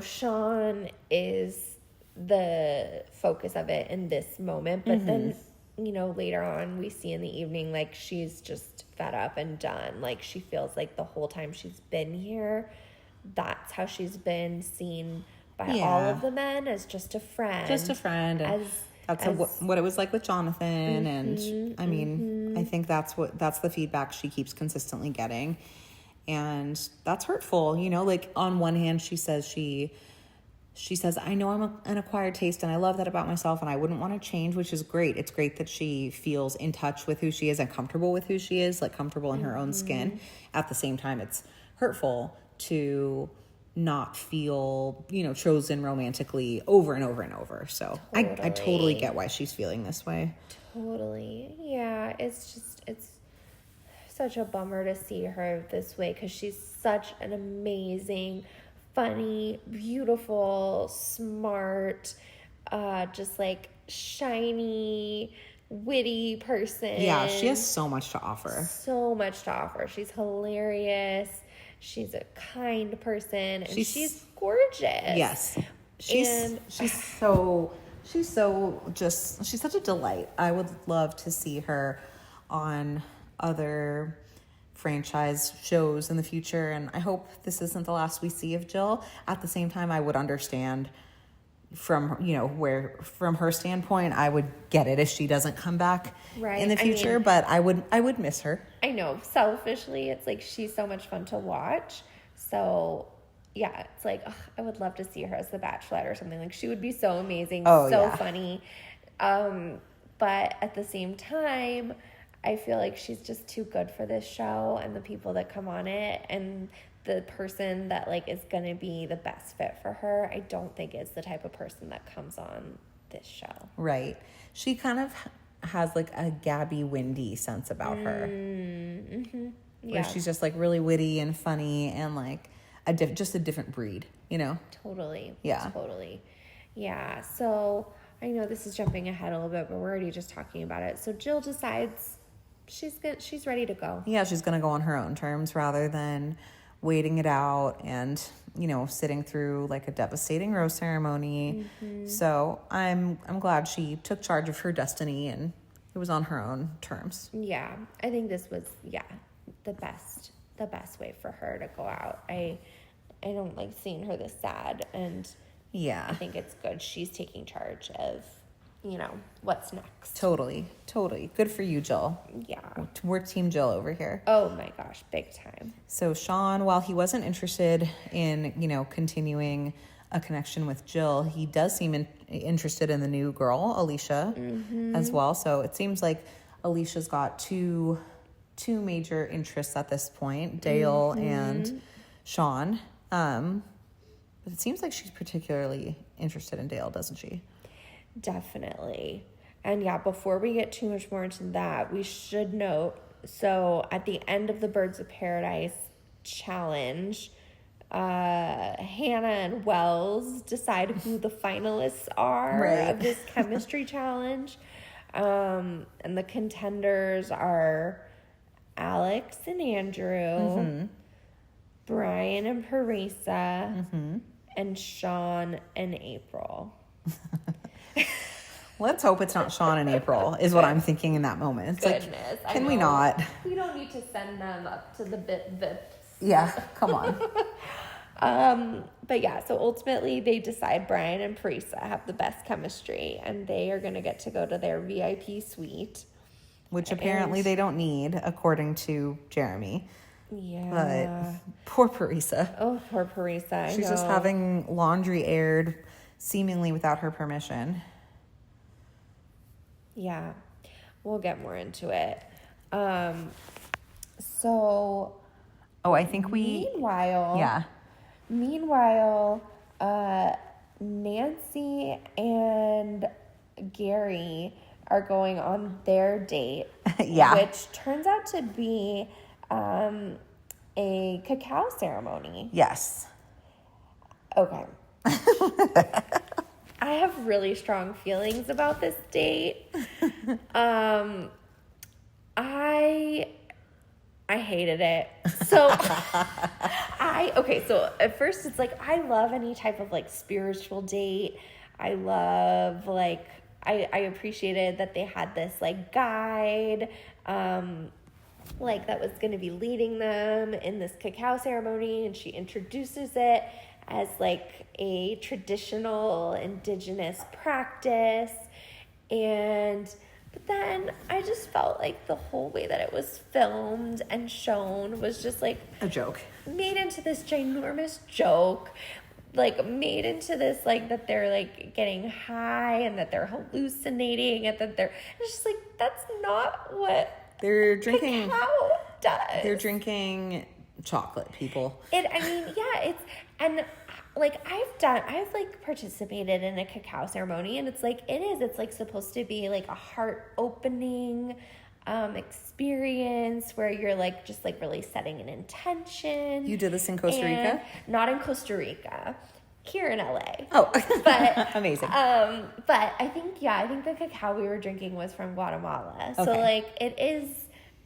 Sean is the focus of it in this moment, but then later on we see in the evening, like, she's just fed up and done. Like, she feels like the whole time she's been here, that's how she's been seen by all of the men, as just a friend. And that's what it was like with Jonathan. And I mean, I think that's the feedback she keeps consistently getting, and that's hurtful. Like, on one hand, she says she says, I know I'm an acquired taste, and I love that about myself, and I wouldn't want to change, which is great. It's great that she feels in touch with who she is and comfortable with who she is, like comfortable in her own skin. At the same time, it's hurtful to not feel, chosen romantically over and over and over. So I totally get why she's feeling this way. Totally. Yeah, it's such a bummer to see her this way, because she's such an amazing, funny, beautiful, smart, just like shiny, witty person. Yeah, she has so much to offer. She's hilarious. She's a kind person, and she's gorgeous. Yes. She's such a delight. I would love to see her on other franchise shows in the future, and I hope this isn't the last we see of Jill. At the same time, I would understand from her standpoint, I would get it if she doesn't come back in the future, but I would miss her. I know, selfishly, it's like she's so much fun to watch. So yeah, it's like, I would love to see her as the Bachelorette or something. Like, she would be so amazing, funny. But at the same time, I feel like she's just too good for this show and the people that come on it, and the person that like is going to be the best fit for her, I don't think is the type of person that comes on this show. Right. She kind of has like a Gabby Windy sense about her. Mm-hmm. Yeah. Where she's just like really witty and funny, and like just a different breed, Totally. Yeah. Totally. Yeah. So I know this is jumping ahead a little bit, but we're already just talking about it. So Jill decides she's ready to go. Yeah, she's going to go on her own terms rather than waiting it out and, sitting through like a devastating rose ceremony. Mm-hmm. So I'm glad she took charge of her destiny and It was on her own terms. Yeah, I think this was the best way for her to go out. I don't like seeing her this sad, and yeah, I think it's good she's taking charge of, what's next. Totally. Good for you, Jill. Yeah, we're Team Jill over here. Oh my gosh, big time. So Sean, while he wasn't interested in continuing a connection with Jill, he does seem interested in the new girl, Alicia, as well. So it seems like Alicia's got two major interests at this point, Dale and Sean. But it seems like she's particularly interested in Dale, doesn't she? Definitely. And yeah, before we get too much more into that, we should note, so at the end of the Birds of Paradise challenge, Hannah and Wells decide who the finalists are of this chemistry challenge. And the contenders are Alex and Andrew, Brian and Parisa, and Sean and April. Let's hope it's not Sean and April, is what I'm thinking in that moment. It's Goodness, like, can we not? We don't need to send them up to the VIPs. Yeah, come on. But yeah, so ultimately they decide Brian and Parisa have the best chemistry, and they are going to get to go to their VIP suite. Which apparently they don't need, according to Jeremy. Yeah. But poor Parisa. Oh, poor Parisa. She's just having laundry aired seemingly without her permission. Yeah. We'll get more into it. So. Oh, I think we. Meanwhile, Nancy and Gary are going on their date. Yeah. Which turns out to be a cacao ceremony. Yes. Okay. I have really strong feelings about this date. I hated it. So so at first it's like, I love any type of like spiritual date. I love like, I appreciated that they had this like guide, like that was going to be leading them in this cacao ceremony. And she introduces it as like a traditional indigenous practice. But then I just felt like the whole way that it was filmed and shown was just like a joke, made into this ginormous joke, like made into this like that they're like getting high and that they're hallucinating and that it's just like, that's not what they're drinking. Cacao does. They're drinking chocolate, people. I've like participated in a cacao ceremony, and it's like supposed to be like a heart opening experience where you're like just like really setting an intention. You did this in Costa Rica? Not in Costa Rica. Here in LA. Oh, but amazing. But I think the cacao we were drinking was from Guatemala. Okay. So like it is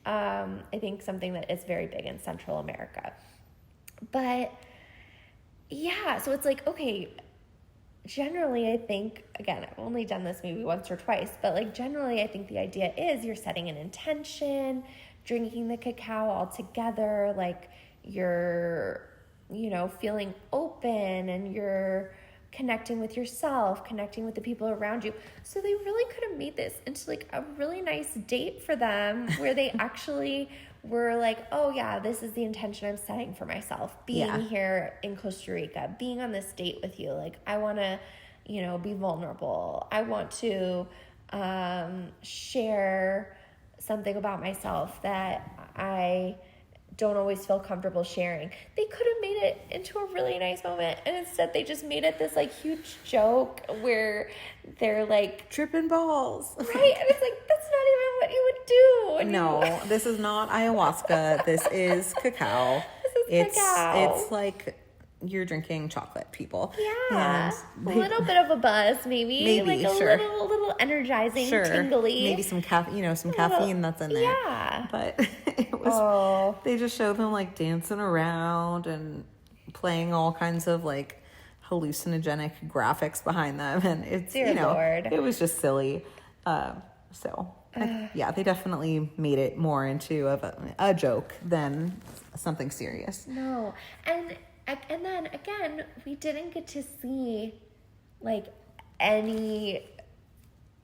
I think something that is very big in Central America. But yeah, so it's like, okay, generally I think, again, I've only done this maybe once or twice, but like generally I think the idea is you're setting an intention, drinking the cacao all together, like you're, feeling open and you're connecting with yourself, connecting with the people around you. So they really could have made this into like a really nice date for them where they actually were like, oh yeah, this is the intention I'm setting for myself, being here in Costa Rica, being on this date with you. Like I want to, be vulnerable. I want to share something about myself that I don't always feel comfortable sharing. They could have made it into a really nice moment, and instead they just made it this like huge joke where they're like tripping balls. Right? And it's like, that's not even what you would do. No, this is not ayahuasca. This is cacao. Cacao. It's like you're drinking chocolate, people. Yeah. A little bit of a buzz, maybe like a little energizing, tingly. Maybe some caffeine that's in there. Yeah. But it was, they just showed them like dancing around and playing all kinds of like hallucinogenic graphics behind them. And it's, Dear Lord. it was just silly. So Yeah, they definitely made it more into a joke than something serious. No. And then again, we didn't get to see like any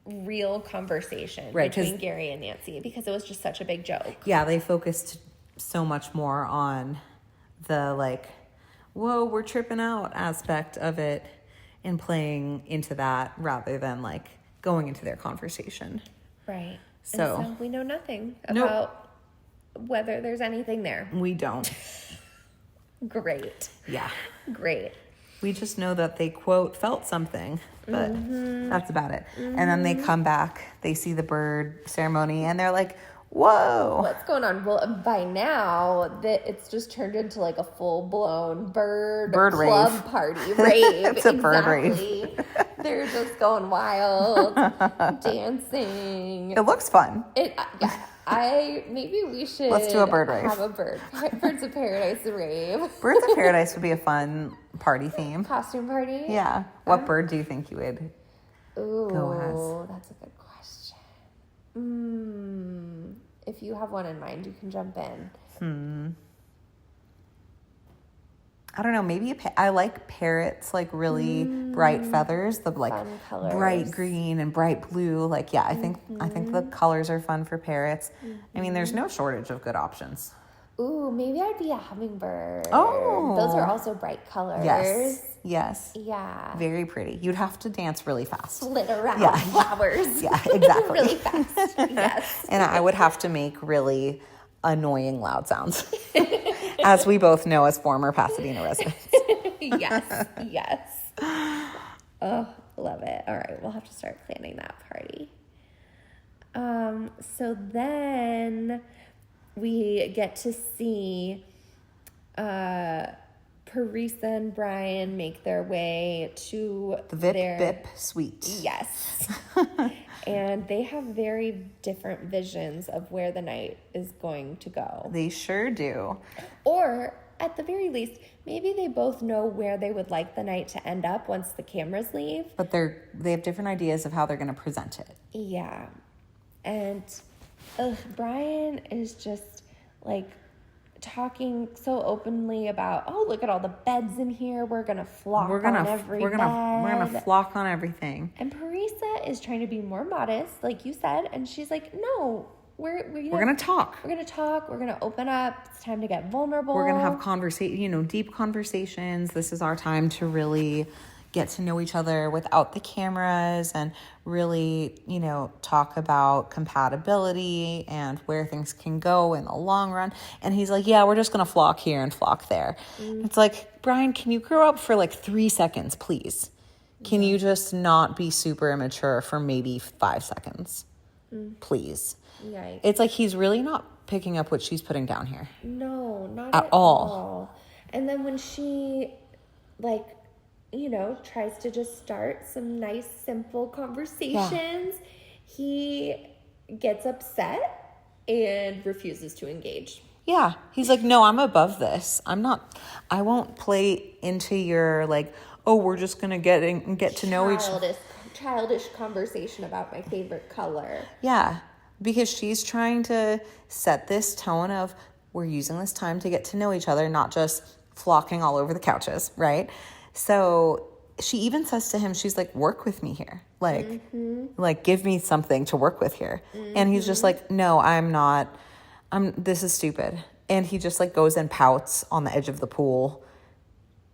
real conversation between Gary and Nancy because it was just such a big joke. Yeah, they focused so much more on the like, whoa, we're tripping out aspect of it and playing into that rather than like going into their conversation. Right. So, and so we know nothing about whether there's anything there. We don't. Great. Yeah. Great. We just know that they, quote, felt something, but that's about it. And then they come back, they see the bird ceremony, and they're like, whoa. What's going on? Well, by now, it's just turned into like a full-blown bird club rave. Party rave. It's a bird rave. They're just going wild, dancing. It looks fun. Maybe we should Let's do a bird rave. Have a Birds of Paradise rave. Birds of Paradise would be a fun party theme. Costume party? Yeah. What bird do you think you would go as? That's a good question. If you have one in mind, you can jump in. I don't know. Maybe I like parrots, like really bright feathers, the like bright green and bright blue. Like, yeah, I think the colors are fun for parrots. I mean, there's no shortage of good options. Ooh, maybe I'd be a hummingbird. Oh. Those are also bright colors. Yes. Yeah. Very pretty. You'd have to dance really fast. Flit around flowers. Yeah, exactly. Really fast. Yes. And I would have to make really annoying loud sounds. As we both know as former Pasadena residents. Yes. Oh, love it. All right, we'll have to start planning that party. So then we get to see Parisa and Brian make their way to the Vip Suite. Yes. And they have very different visions of where the night is going to go. They sure do. Or, at the very least, maybe they both know where they would like the night to end up once the cameras leave. But they have different ideas of how they're going to present it. Yeah. And Brian is just, like, talking so openly about, oh, look at all the beds in here. We're going to flock on every bed. We're going to flock on everything. And Parisa is trying to be more modest, like you said, and she's like, no, we're going to talk. We're going to talk. We're going to open up. It's time to get vulnerable. We're going to have deep conversations. This is our time to really get to know each other without the cameras and really, talk about compatibility and where things can go in the long run. And he's like, yeah, we're just going to flock here and flock there. It's like, Brian, can you grow up for like 3 seconds, please? Can you just not be super immature for maybe 5 seconds? Please. Yikes. It's like he's really not picking up what she's putting down here. No, not at all. And then when she, tries to just start some nice, simple conversations, he gets upset and refuses to engage. Yeah. He's like, no, I'm above this. I won't play into your we're just going to get to know each other. Childish conversation about my favorite color. Yeah. Because she's trying to set this tone of we're using this time to get to know each other, not just flocking all over the couches, right? So she even says to him, she's like, work with me here. Give me something to work with here. And he's just like, no, I'm not. This is stupid. And he just goes and pouts on the edge of the pool.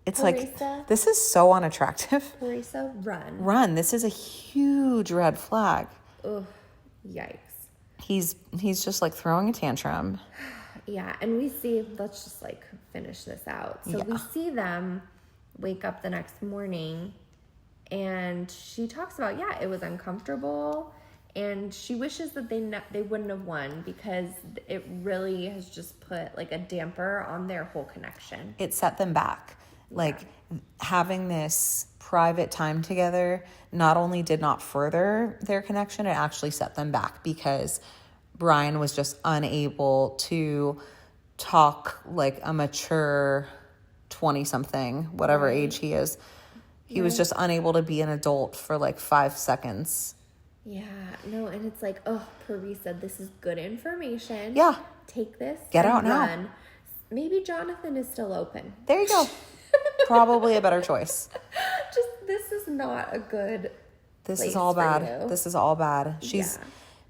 It's Parisa, this is so unattractive. Parisa, run. Run. This is a huge red flag. Ugh, yikes. He's just throwing a tantrum. Yeah, and we see, let's just finish this out. So we see them wake up the next morning and she talks about, it was uncomfortable and she wishes that they wouldn't have won because it really has just put a damper on their whole connection. It set them back. Having this private time together not only did not further their connection, it actually set them back because Brian was just unable to talk like a mature 20-something, whatever age he is. He was just unable to be an adult for 5 seconds Yeah, no, and it's like, oh, Puri said this is good information. Yeah. Take this. Get and out now. run. Maybe Jonathan is still open. There you go. Probably a better choice. Just, this is not a good This place is all for bad. you. This is all bad. Yeah.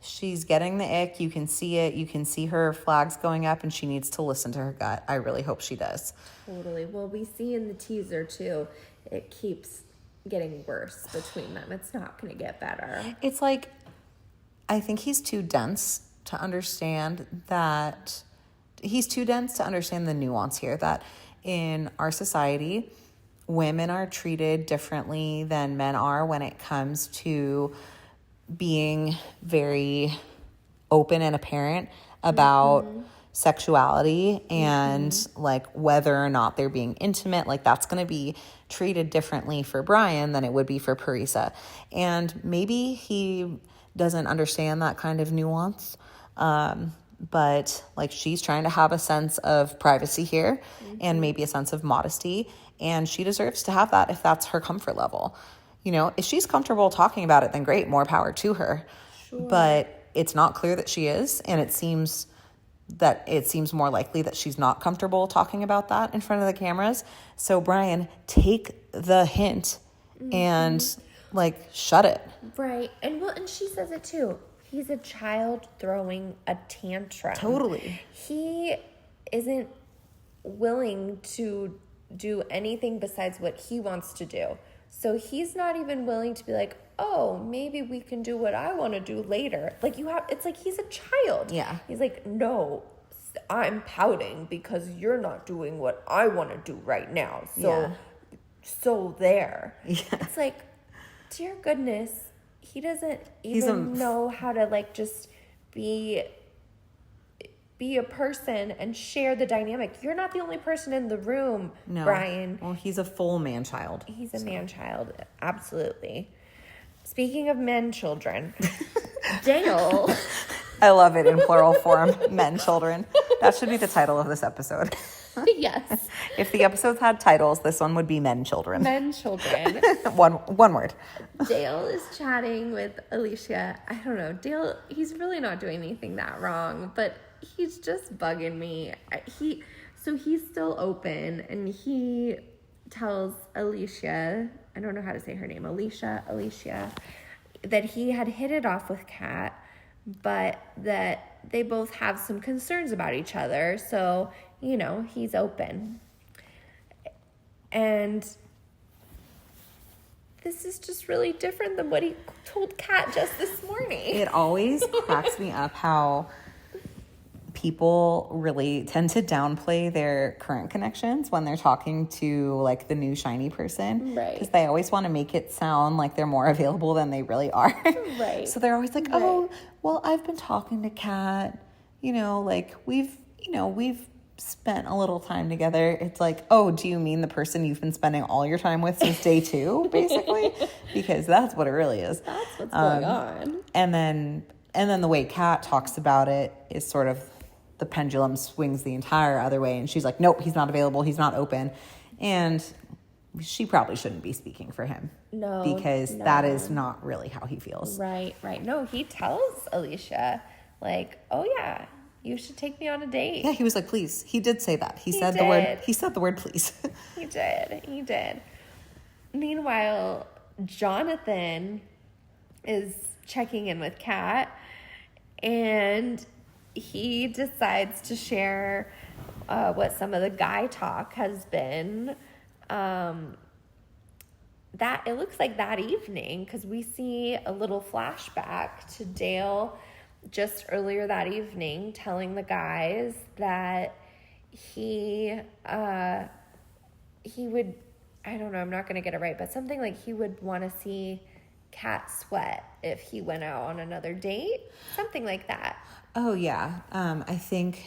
She's getting the ick. You can see it. You can see her flags going up, and she needs to listen to her gut. I really hope she does. Totally. Well, we see in the teaser, too, it keeps getting worse between them. It's not going to get better. It's like, I think he's too dense to understand that. He's too dense to understand the nuance here, that in our society, women are treated differently than men are when it comes to being very open and apparent about sexuality and like whether or not they're being intimate. Like that's going to be treated differently for Brian than it would be for Parisa. And maybe he doesn't understand that kind of nuance. But like she's trying to have a sense of privacy here and maybe a sense of modesty, and she deserves to have that if that's her comfort level. You know, if she's comfortable talking about it, then great, more power to her. Sure. But it's not clear that she is, and it seems more likely that she's not comfortable talking about that in front of the cameras. So Brian, take the hint and like shut it. Right. And well, and she says it too. He's a child throwing a tantrum. Totally. He isn't willing to do anything besides what he wants to do. So he's not even willing to be like, oh, maybe we can do what I want to do later. Like it's like he's a child. Yeah. He's like, no, I'm pouting because you're not doing what I want to do right now. So there. Yeah. It's like, dear goodness, he doesn't even know how to like just be a person and share the dynamic. You're not the only person in the room, no. Brian. Well, he's a full man-child. He's a man-child, absolutely. Speaking of men-children, Dale. I love it in plural form, men-children. That should be the title of this episode. Yes. If the episodes had titles, this one would be men-children. Men-children. One word. Dale is chatting with Alicia. I don't know. Dale, he's really not doing anything that wrong, but he's just bugging me. So he's still open, and he tells Alicia, I don't know how to say her name, Alicia, that he had hit it off with Kat, but that they both have some concerns about each other. So, you know, he's open. And this is just really different than what he told Kat just this morning. It always cracks me up how people really tend to downplay their current connections when they're talking to like the new shiny person. Right. Because they always want to make it sound like they're more available than they really are. Right. So they're always like, oh, well, I've been talking to Kat, you know, like we've spent a little time together. It's like, oh, do you mean the person you've been spending all your time with since day 2, basically? Because that's what it really is. That's what's going on. And then the way Kat talks about it is sort of the pendulum swings the entire other way, and she's like, nope, he's not available, he's not open. And she probably shouldn't be speaking for him. No. Because that is not really how he feels. Right. No, he tells Alicia, like, oh yeah, you should take me on a date. Yeah, he was like, please. He did say that. He said the word please. He did. Meanwhile, Jonathan is checking in with Kat, and he decides to share what some of the guy talk has been. That it looks like that evening, because we see a little flashback to Dale just earlier that evening telling the guys that he would, I don't know, I'm not going to get it right, but something like he would want to see Kat sweat if he went out on another date, something like that. Oh, yeah. I think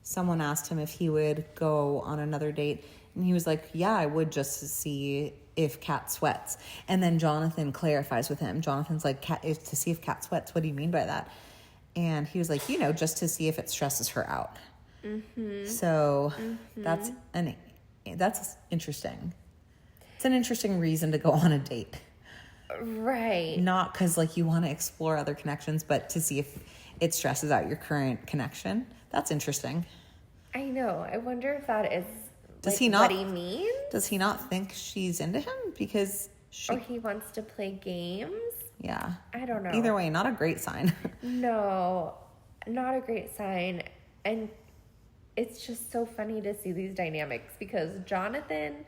someone asked him if he would go on another date, and he was like, yeah, I would, just to see if Kat sweats. And then Jonathan clarifies with him. Jonathan's like, to see if Kat sweats, what do you mean by that? And he was like, just to see if it stresses her out. Mm-hmm. So that's interesting. It's an interesting reason to go on a date. Right. Not because, like, you want to explore other connections, but to see if it stresses out your current connection. That's interesting. I know. I wonder if that is Does like, he not, what he means? Does he not think she's into him? Because Or he wants to play games? yeah. I don't know. Either way, not a great sign. No, not a great sign. And it's just so funny to see these dynamics because Jonathan,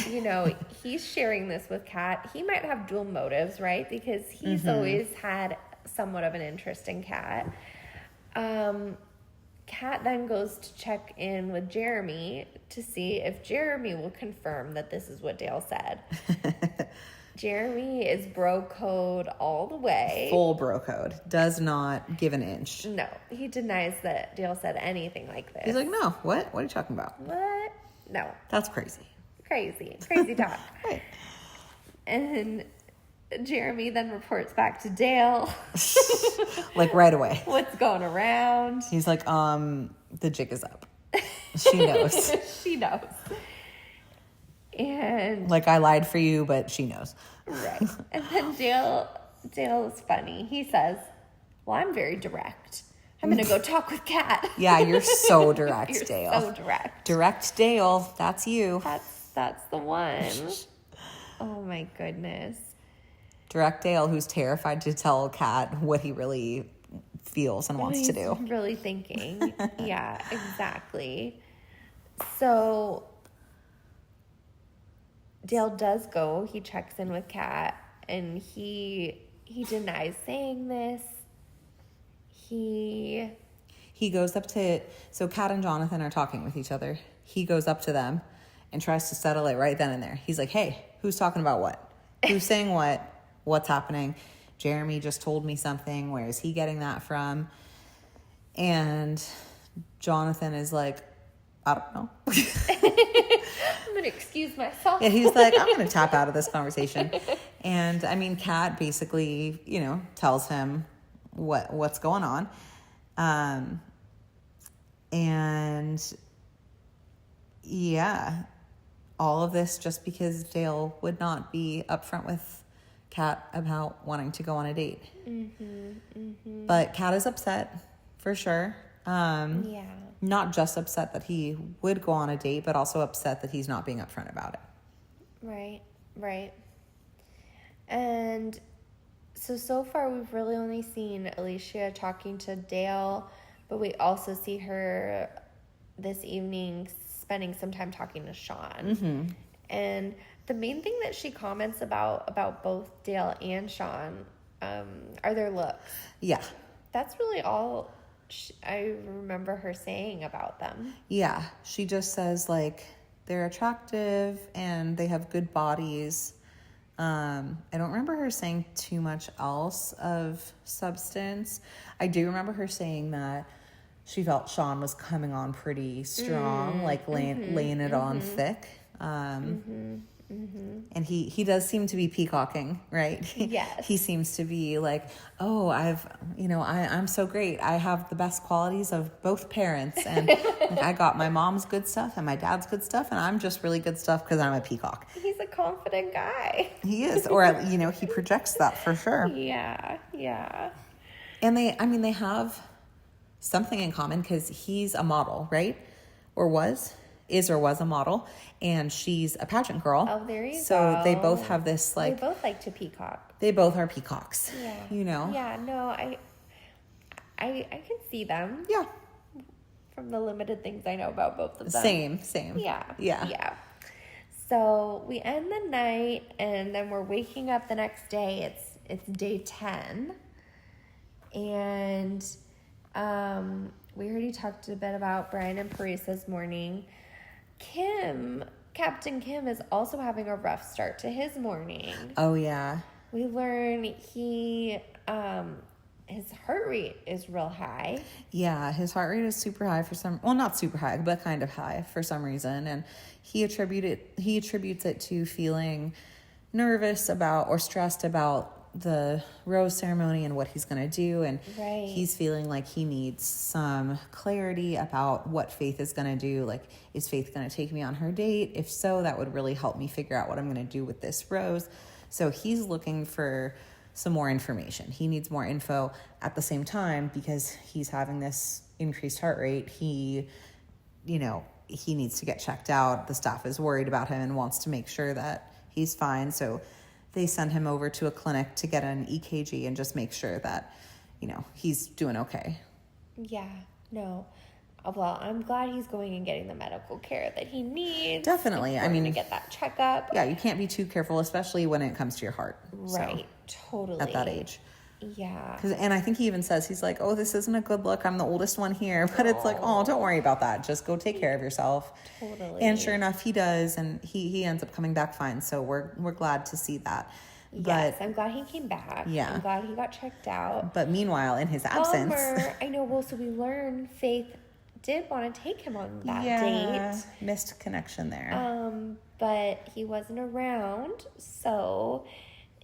you know, he's sharing this with Kat. He might have dual motives, right? Because he's always had somewhat of an interest in Kat. Kat then goes to check in with Jeremy to see if Jeremy will confirm that this is what Dale said. Jeremy is bro code all the way. Full bro code. Does not give an inch. No, he denies that Dale said anything like this. He's like, no, what? What are you talking about? What? No. That's crazy. Crazy talk. Right. And Jeremy then reports back to Dale. Like right away. What's going around? He's like, the jig is up. She knows. She knows. And like, I lied for you, but she knows. Right. And then Dale is funny. He says, well, I'm very direct. I'm going to go talk with Kat. Yeah, you're so direct, You're Dale. So direct. Direct Dale. That's you. That's the one. Oh my goodness. Direct Dale, who's terrified to tell Kat what he really feels and wants to do. Really thinking. Yeah, exactly. So Dale does go. He checks in with Kat, and he denies saying this. He goes up to, so Kat and Jonathan are talking with each other. He goes up to them and tries to settle it right then and there. He's like, hey, who's talking about what? Who's saying what? What's happening? Jeremy just told me something. Where is he getting that from? And Jonathan is like, I don't know. I'm going to excuse myself. Yeah, he's like, I'm going to tap out of this conversation. And I mean, Kat basically, you know, tells him what's going on. And yeah, all of this just because Dale would not be upfront with Kat about wanting to go on a date. But Kat is upset for sure. Yeah. Not just upset that he would go on a date, but also upset that he's not being upfront about it. Right. And so far we've really only seen Alicia talking to Dale, but we also see her this evening spending some time talking to Sean. And the main thing that she comments about both Dale and Sean are their looks. Yeah. That's really all I remember her saying about them. Yeah. She just says, like, they're attractive and they have good bodies. I don't remember her saying too much else of substance. I do remember her saying that she felt Sean was coming on pretty strong, like laying it on thick. And he does seem to be peacocking, right? Yes. He seems to be like, oh, I'm so great. I have the best qualities of both parents. And like, I got my mom's good stuff and my dad's good stuff. And I'm just really good stuff because I'm a peacock. He's a confident guy. He is. Or, he projects that for sure. Yeah. And they have something in common because he's a model, right? Or was a model, and she's a pageant girl. Oh, there you go. So they both have this, like... They both like to peacock. They both are peacocks. Yeah. You know? Yeah, no, I can see them. Yeah. From the limited things I know about both of them. Same. Yeah. So we end the night, and then we're waking up the next day. It's day 10. And we already talked a bit about Brian and Parissa's morning. Captain Kim is also having a rough start to his morning. Oh, yeah. We learn his heart rate is real high. Yeah, his heart rate is super high not super high, but kind of high for some reason. And he attributes it to feeling nervous about or stressed about the rose ceremony and what he's going to do. And he's feeling like he needs some clarity about what Faith is going to do. Like, is Faith going to take me on her date? If so, that would really help me figure out what I'm going to do with this rose. So he's looking for some more information. He needs more info. At the same time, because he's having this increased heart rate, he needs to get checked out. The staff is worried about him and wants to make sure that he's fine. So they send him over to a clinic to get an EKG and just make sure that, he's doing okay. Yeah, no. Well, I'm glad he's going and getting the medical care that he needs. Definitely. I mean, to get that checkup. Yeah, you can't be too careful, especially when it comes to your heart. Right, totally. At that age. Yeah. And I think he even says, he's like, oh, this isn't a good look. I'm the oldest one here. But it's like, oh, don't worry about that. Just go take care of yourself. Totally. And sure enough, he does. And he ends up coming back fine. So we're glad to see that. Yes, I'm glad he came back. Yeah. I'm glad he got checked out. But meanwhile, in his absence. I know. Well, so we learned Faith did want to take him on that date. Missed connection there. But he wasn't around. So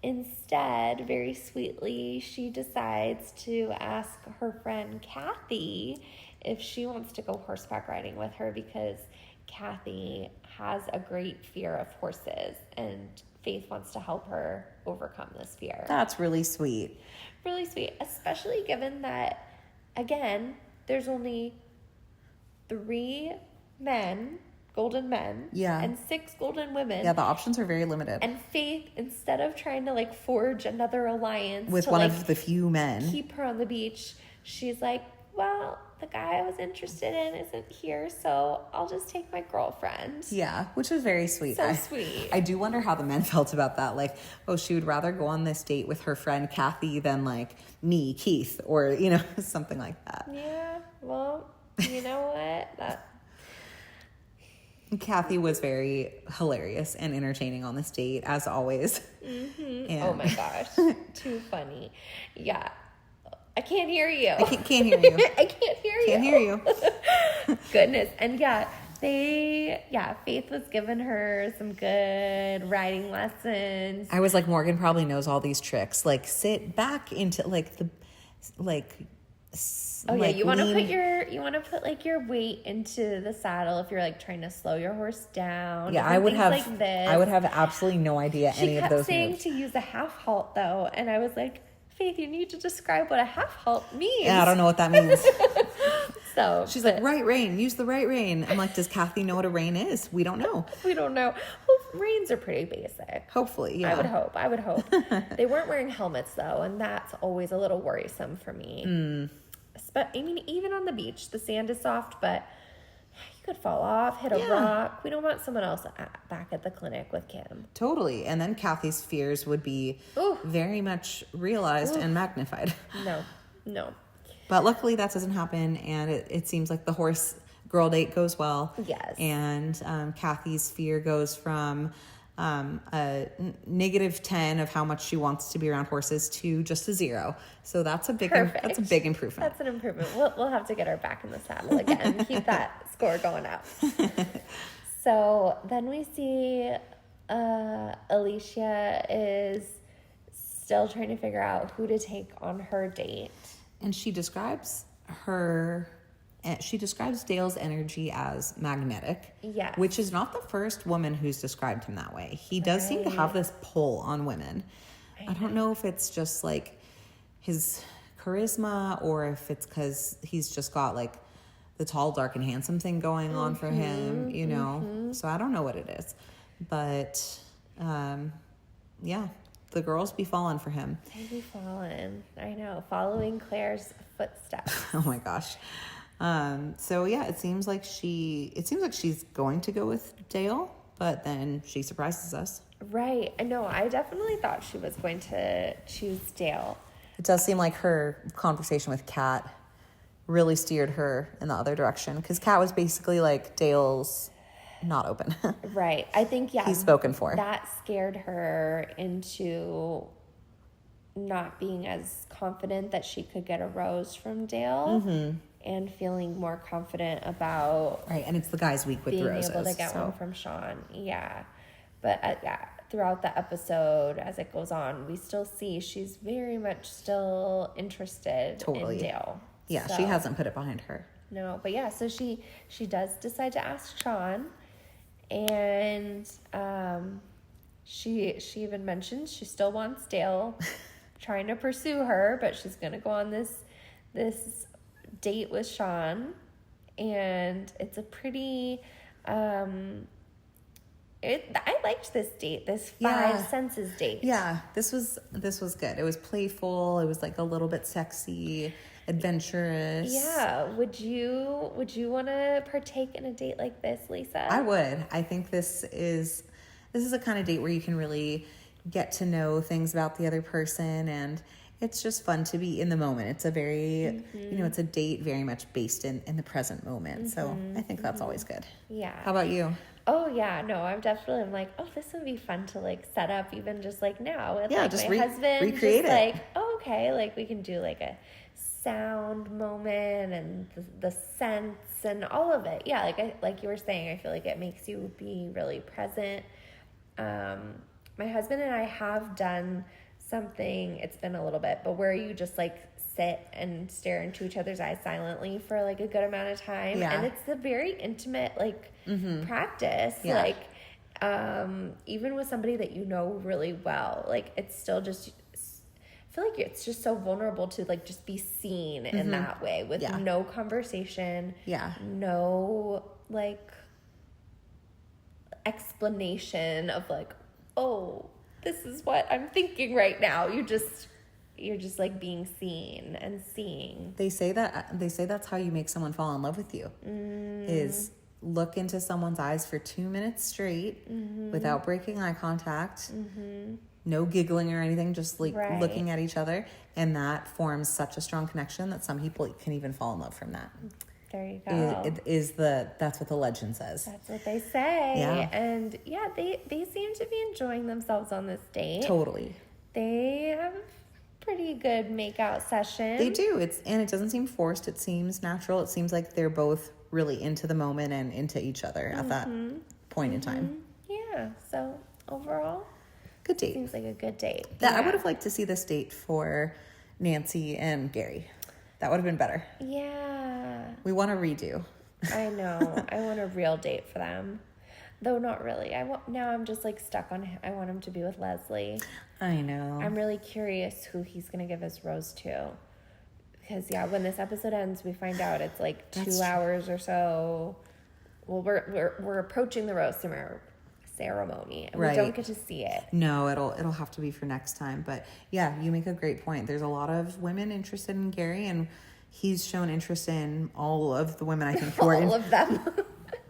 instead, very sweetly, she decides to ask her friend Kathy if she wants to go horseback riding with her, because Kathy has a great fear of horses and Faith wants to help her overcome this fear. That's really sweet. Really sweet, especially given that, again, there's only 3 golden men, and 6 golden women. Yeah, the options are very limited. And Faith, instead of trying to forge another alliance with one of the few men, keep her on the beach, she's like, well, the guy I was interested in isn't here, so I'll just take my girlfriend. Yeah, which is very sweet. So sweet. I do wonder how the men felt about that. Like, oh, she would rather go on this date with her friend Kathy than me, Keith, or, something like that. Yeah, well, you know what? Kathy was very hilarious and entertaining on this date, as always. Mm-hmm. And... Oh my gosh, too funny. Yeah. I can't hear you. I can't hear you. I can't hear you. Can't hear you. Goodness. And Faith was giving her some good riding lessons. I was like, Morgan probably knows all these tricks. Sit back into you want to put your weight into the saddle if you're trying to slow your horse down. Yeah, I would have absolutely no idea any of those moves. She kept saying to use a half halt though, and I was like, Faith, you need to describe what a half halt means. Yeah, I don't know what that means. So she's like, right rein, use the right rein. I'm like, does Kathy know what a rein is? We don't know. We don't know. Reins are pretty basic. Hopefully, yeah. I would hope. They weren't wearing helmets though, and that's always a little worrisome for me. But I mean, even on the beach, the sand is soft, but you could fall off, hit a rock. We don't want someone else back at the clinic with Kim. Totally. And then Kathy's fears would be very much realized and magnified. No. But luckily that doesn't happen, and it seems like the horse girl date goes well. Yes. And Kathy's fear goes from a -10 of how much she wants to be around horses to just a 0. So that's a big improvement. That's an improvement. We'll have to get her back in the saddle again. Keep that score going up. So then we see Alicia is still trying to figure out who to take on her date. And she describes Dale's energy as magnetic. Yes. Which is not the first woman who's described him that way. He does seem to have this pull on women. I don't know if it's just his charisma or if it's because he's just got the tall, dark, and handsome thing going on for him, So I don't know what it is. But, the girls be falling for him. They be falling. I know. Following Claire's footsteps. Oh my gosh. It seems like she's going to go with Dale, but then she surprises us. Right. I know. I definitely thought she was going to choose Dale. It does seem like her conversation with Kat really steered her in the other direction, because Kat was basically like, Dale's not open. Right. I think, he's spoken for. That scared her into not being as confident that she could get a rose from Dale. Mm-hmm. And feeling more confident about... Right, and it's the guy's week with roses. Being able to get one from Sean. Yeah. But, throughout the episode, as it goes on, we still see she's very much still interested in Dale. Yeah, she hasn't put it behind her. No, but so she does decide to ask Sean, and She even mentions she still wants Dale, trying to pursue her, but she's gonna go on this date with Sean, and it's a pretty I liked this date, this five senses date. Yeah, this was good. It was playful. It was like a little bit sexy, adventurous. Yeah. Would you want to partake in a date like this, Lisa? I would. I think this is a kind of date where you can really get to know things about the other person, and it's just fun to be in the moment. It's a very, it's a date very much based in the present moment. So I think that's always good. Yeah. How about you? Oh yeah, no, I'm like, oh, this would be fun to like set up even just like now with like just my husband. Recreate just it. Like, oh, okay, like we can do like a sound moment and the scents and all of it. Yeah, like you were saying, I feel like it makes you be really present. My husband and I have done something, it's been a little bit, but where you just like sit and stare into each other's eyes silently for like a good amount of time. And it's a very intimate like practice. Like even with somebody that you know really well, like it's still just, I feel like it's just so vulnerable to like just be seen in that way with no conversation, no like explanation of like, oh, this is what I'm thinking right now. You're just like being seen and seeing. They say that's how you make someone fall in love with you. Is look into someone's eyes for 2 minutes straight without breaking eye contact. No giggling or anything, just like looking at each other, and that forms such a strong connection that some people can even fall in love from that. There you go. That's what the legend says. That's what they say. Yeah. And yeah, they seem to be enjoying themselves on this date. Totally. They have a pretty good makeout session. They do. And it doesn't seem forced. It seems natural. It seems like they're both really into the moment and into each other at that point in time. Yeah. So overall, good date. Seems like a good date. I would have liked to see this date for Nancy and Gary. That would have been better. Yeah. We want a redo. I know. I want a real date for them. Though not really. Now I'm just like stuck on, I want him to be with Leslie. I know. I'm really curious who he's going to give his rose to. Because when this episode ends, we find out it's like 2 hours or so. Well, we're approaching the rose ceremony, and we don't get to see it. No, it'll have to be for next time. But yeah, you make a great point. There's a lot of women interested in Gary, and he's shown interest in all of the women, I think, who are all of them.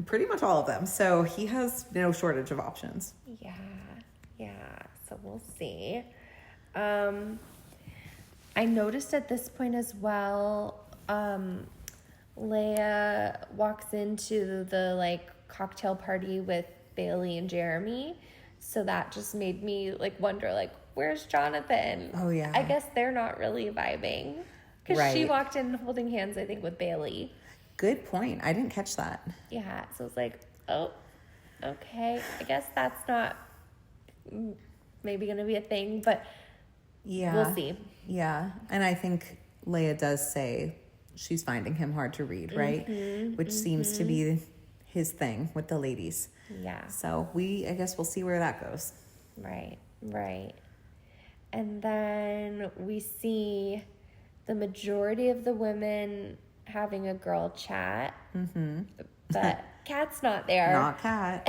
Pretty much all of them. So he has no shortage of options. Yeah. So we'll see. I noticed at this point as well, Leia walks into the like cocktail party with Bailey and Jeremy. So that just made me like wonder, like, where's Jonathan? Oh yeah. I guess they're not really vibing. Because she walked in holding hands, I think, with Bailey. Good point. I didn't catch that. Yeah. So it's like, oh, okay. I guess that's not maybe going to be a thing, but we'll see. Yeah. And I think Leia does say she's finding him hard to read, right? Which seems to be his thing with the ladies. Yeah. So I guess we'll see where that goes. Right. And then we see the majority of the women having a girl chat. But Kat's not there. Not Kat.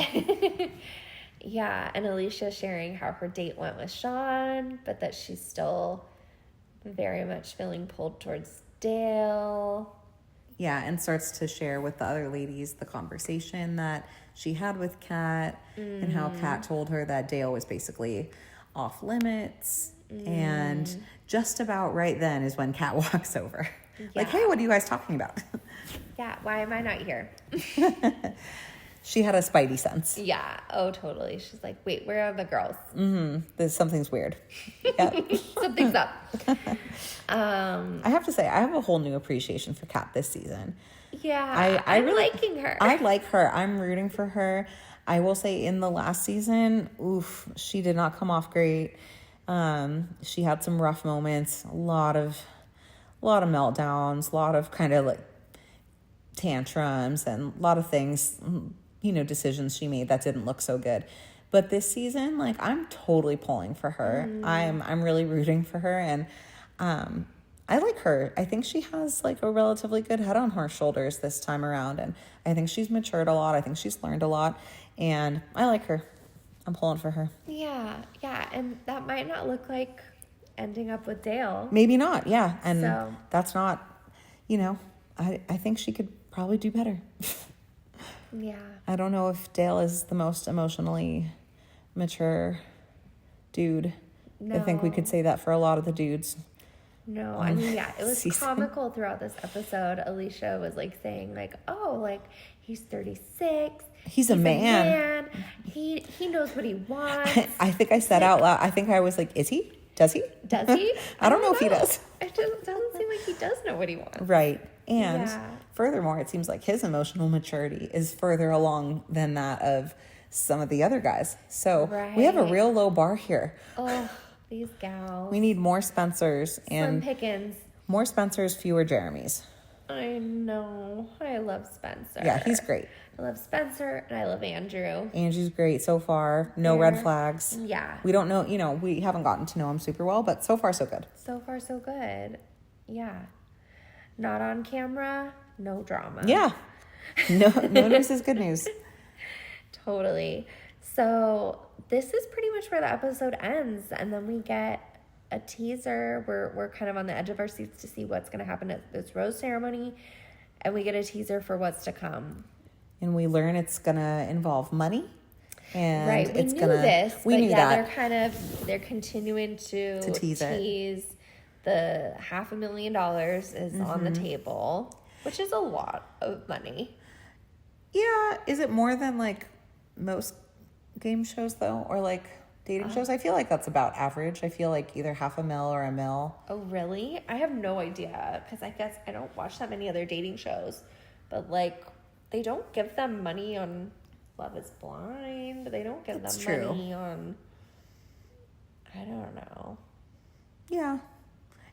Yeah, and Alicia sharing how her date went with Sean, but that she's still very much feeling pulled towards Dale. Yeah, and starts to share with the other ladies the conversation that she had with Kat and how Kat told her that Dale was basically off limits. And just about right then is when Kat walks over. Like, hey, what are you guys talking about? Yeah, why am I not here? She had a spidey sense. Yeah, oh, totally. She's like, wait, where are the girls? Something's weird. Yeah. Something's up. I have to say, I have a whole new appreciation for Kat this season. Yeah, I'm really liking her. I like her. I'm rooting for her. I will say in the last season, she did not come off great. She had some rough moments, a lot of meltdowns, a lot of kind of like tantrums and a lot of things, decisions she made that didn't look so good. But this season, like, I'm totally pulling for her. I'm really rooting for her, and I like her. I think she has like a relatively good head on her shoulders this time around, and I think she's matured a lot. I think she's learned a lot, and I like her. I'm pulling for her. Yeah, and that might not look like ending up with Dale. Maybe not, yeah. And So. that's not, I think she could probably do better. Yeah. I don't know if Dale is the most emotionally mature dude. No. I think we could say that for a lot of the dudes. No, I mean, yeah, it was season. comical throughout this episode. Alicia was like saying like, oh, like he's 36. He's a man. He knows what he wants. I think I said out loud, I think I was like, is he? Does he? Does he? I don't know if he does. It doesn't seem like he does know what he wants. Right. And Yeah. furthermore, it seems like his emotional maturity is further along than that of some of the other guys. So we have a Right. real low bar here. Oh, these gals. We need more Spencers Slim and pickings. more Spencers, fewer Jeremys. I know. I love Spencer. Yeah, he's great. I love Spencer and I love Andrew. Angie's great so far. No red flags. Yeah. We don't know, we haven't gotten to know him super well, but so far so good. So far, so good. Yeah. Not on camera, no drama. Yeah. No news is good news. Totally. So this is pretty much where the episode ends, and then we get a teaser. We're kind of on the edge of our seats to see what's going to happen at this rose ceremony, and we get a teaser for what's to come. And we learn it's gonna involve money. And Right, we it's knew gonna this, we but knew yeah, that. they're continuing to tease it. the $500,000 is on the table, which is a lot of money. Yeah, is it more than like most game shows though, or like dating shows? I feel like that's about average. I feel like either $500,000 or $1 million. Oh, really? I have no idea, because I guess I don't watch that many other dating shows, but like they don't give them money on Love is Blind. They don't give That's them true. money on, I don't know. Yeah,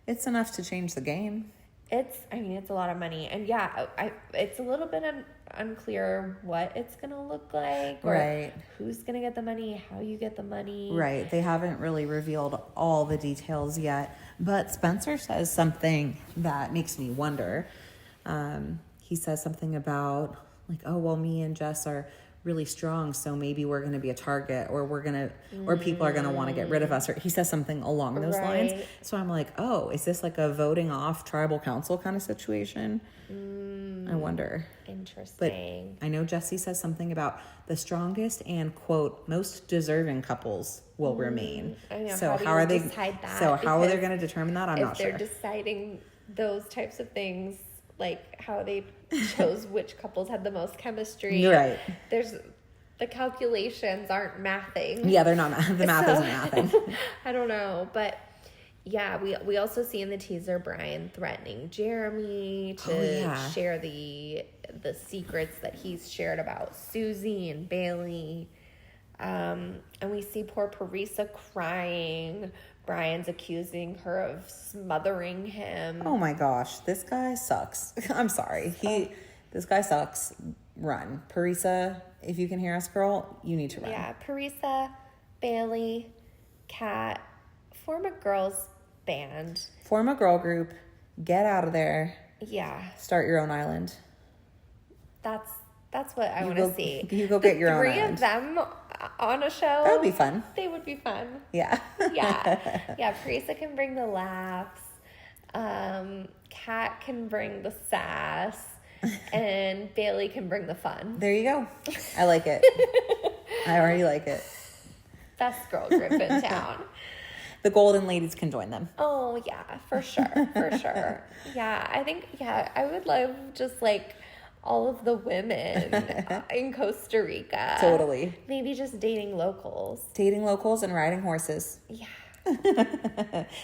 it's enough to change the game. It's a lot of money, and yeah, it's a little bit unclear what it's gonna look like, or Right. who's gonna get the money, how you get the money. Right. They haven't really revealed all the details yet, but Spencer says something that makes me wonder. He says something about like, oh, well, me and Jess are really strong, so maybe we're going to be a target, or or people are going to want to get rid of us, or he says something along those lines. Right. So I'm like, oh, is this like a voting off tribal council kind of situation? I wonder. But Interesting. I know Jesse says something about the strongest and quote most deserving couples will remain. I know. So How do how you are they? decide that? So how are they Because going to determine that? I'm if not they're sure. deciding those types of things, like how they chose which couples had the most chemistry. You're right. The calculations aren't mathing. Yeah, they're not. The math isn't mathing. I don't know, but yeah, we also see in the teaser Brian threatening Jeremy to share the secrets that he's shared about Susie and Bailey. And we see poor Parisa crying. Brian's accusing her of smothering him. Oh my gosh, this guy sucks. I'm sorry. This guy sucks. Run. Parisa, if you can hear us, girl, you need to run. Yeah, Parisa, Bailey, Kat, form a girls band. Form a girl group. Get out of there. Yeah, Start your own island. that's what I want to see. You go get your own Three island. of them on a show. That would be fun. They would be fun. Yeah. Yeah. Parisa can bring the laughs. Kat can bring the sass. And Bailey can bring the fun. There you go. I like it. I already like it. Best girl group in town. The Golden Ladies can join them. Oh, yeah, for sure. For sure. Yeah, I think, I would love just like all of the women in Costa Rica. Totally. Maybe just dating locals. Dating locals and riding horses. Yeah.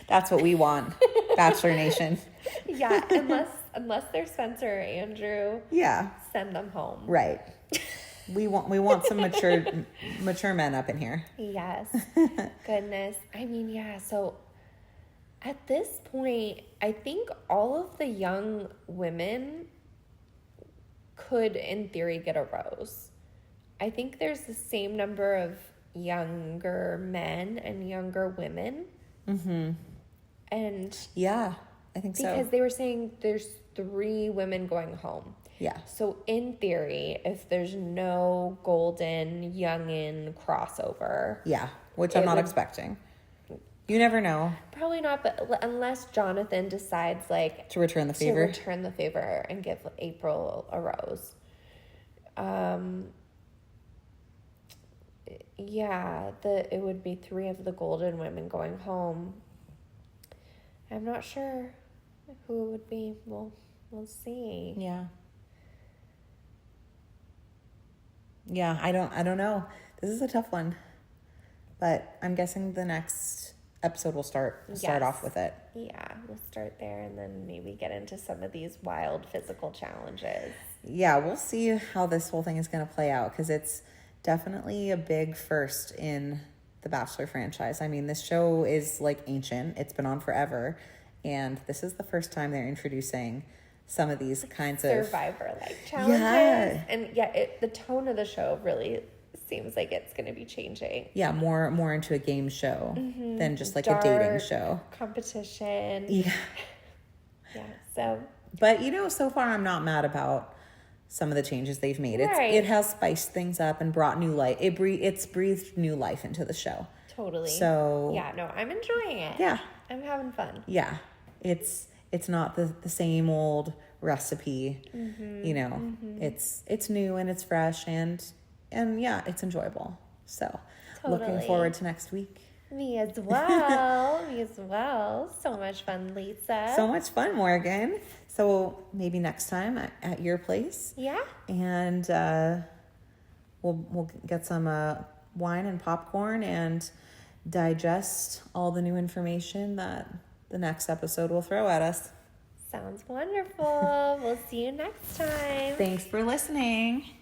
That's what we want. Bachelor Nation. Yeah, unless they're Spencer or Andrew. Yeah. Send them home. Right. We want some mature men up in here. Yes. Goodness. I mean, yeah, so at this point, I think all of the young women could, in theory, get a rose. I think there's the same number of younger men and younger women. And Yeah, I think so. because they were saying there's 3 women going home. Yeah. So in theory, if there's no golden youngin crossover, Yeah, which I'm not expecting. You never know. probably not, but unless Jonathan decides like To return the favor. And give April a rose. Yeah, it would be 3 of the golden women going home. I'm not sure who it would be. We'll see. Yeah. Yeah, I don't know. This is a tough one. But I'm guessing the next episode will start off with it. Yeah, we'll start there and then maybe get into some of these wild physical challenges. Yeah, we'll see how this whole thing is going to play out, because it's definitely a big first in the Bachelor franchise. I mean, this show is like ancient. It's been on forever. And this is the first time they're introducing some of these kinds of Survivor-like challenges. Yeah. And the tone of the show really seems like it's going to be changing. Yeah, more into a game show than just like Dark a dating show. Competition. Yeah. Yeah, so. But, so far I'm not mad about some of the changes they've made. Right. It has spiced things up and brought new life. It's breathed new life into the show. Totally. So. Yeah, no, I'm enjoying it. Yeah. I'm having fun. Yeah. It's not the same old recipe. It's new and it's fresh and yeah, it's enjoyable. So looking forward to next week. Me as well. Me as well. So much fun, Lisa. So much fun, Morgan. So maybe next time at your place. Yeah. And we'll get some wine and popcorn and digest all the new information that the next episode will throw at us. Sounds wonderful. We'll see you next time. Thanks for listening.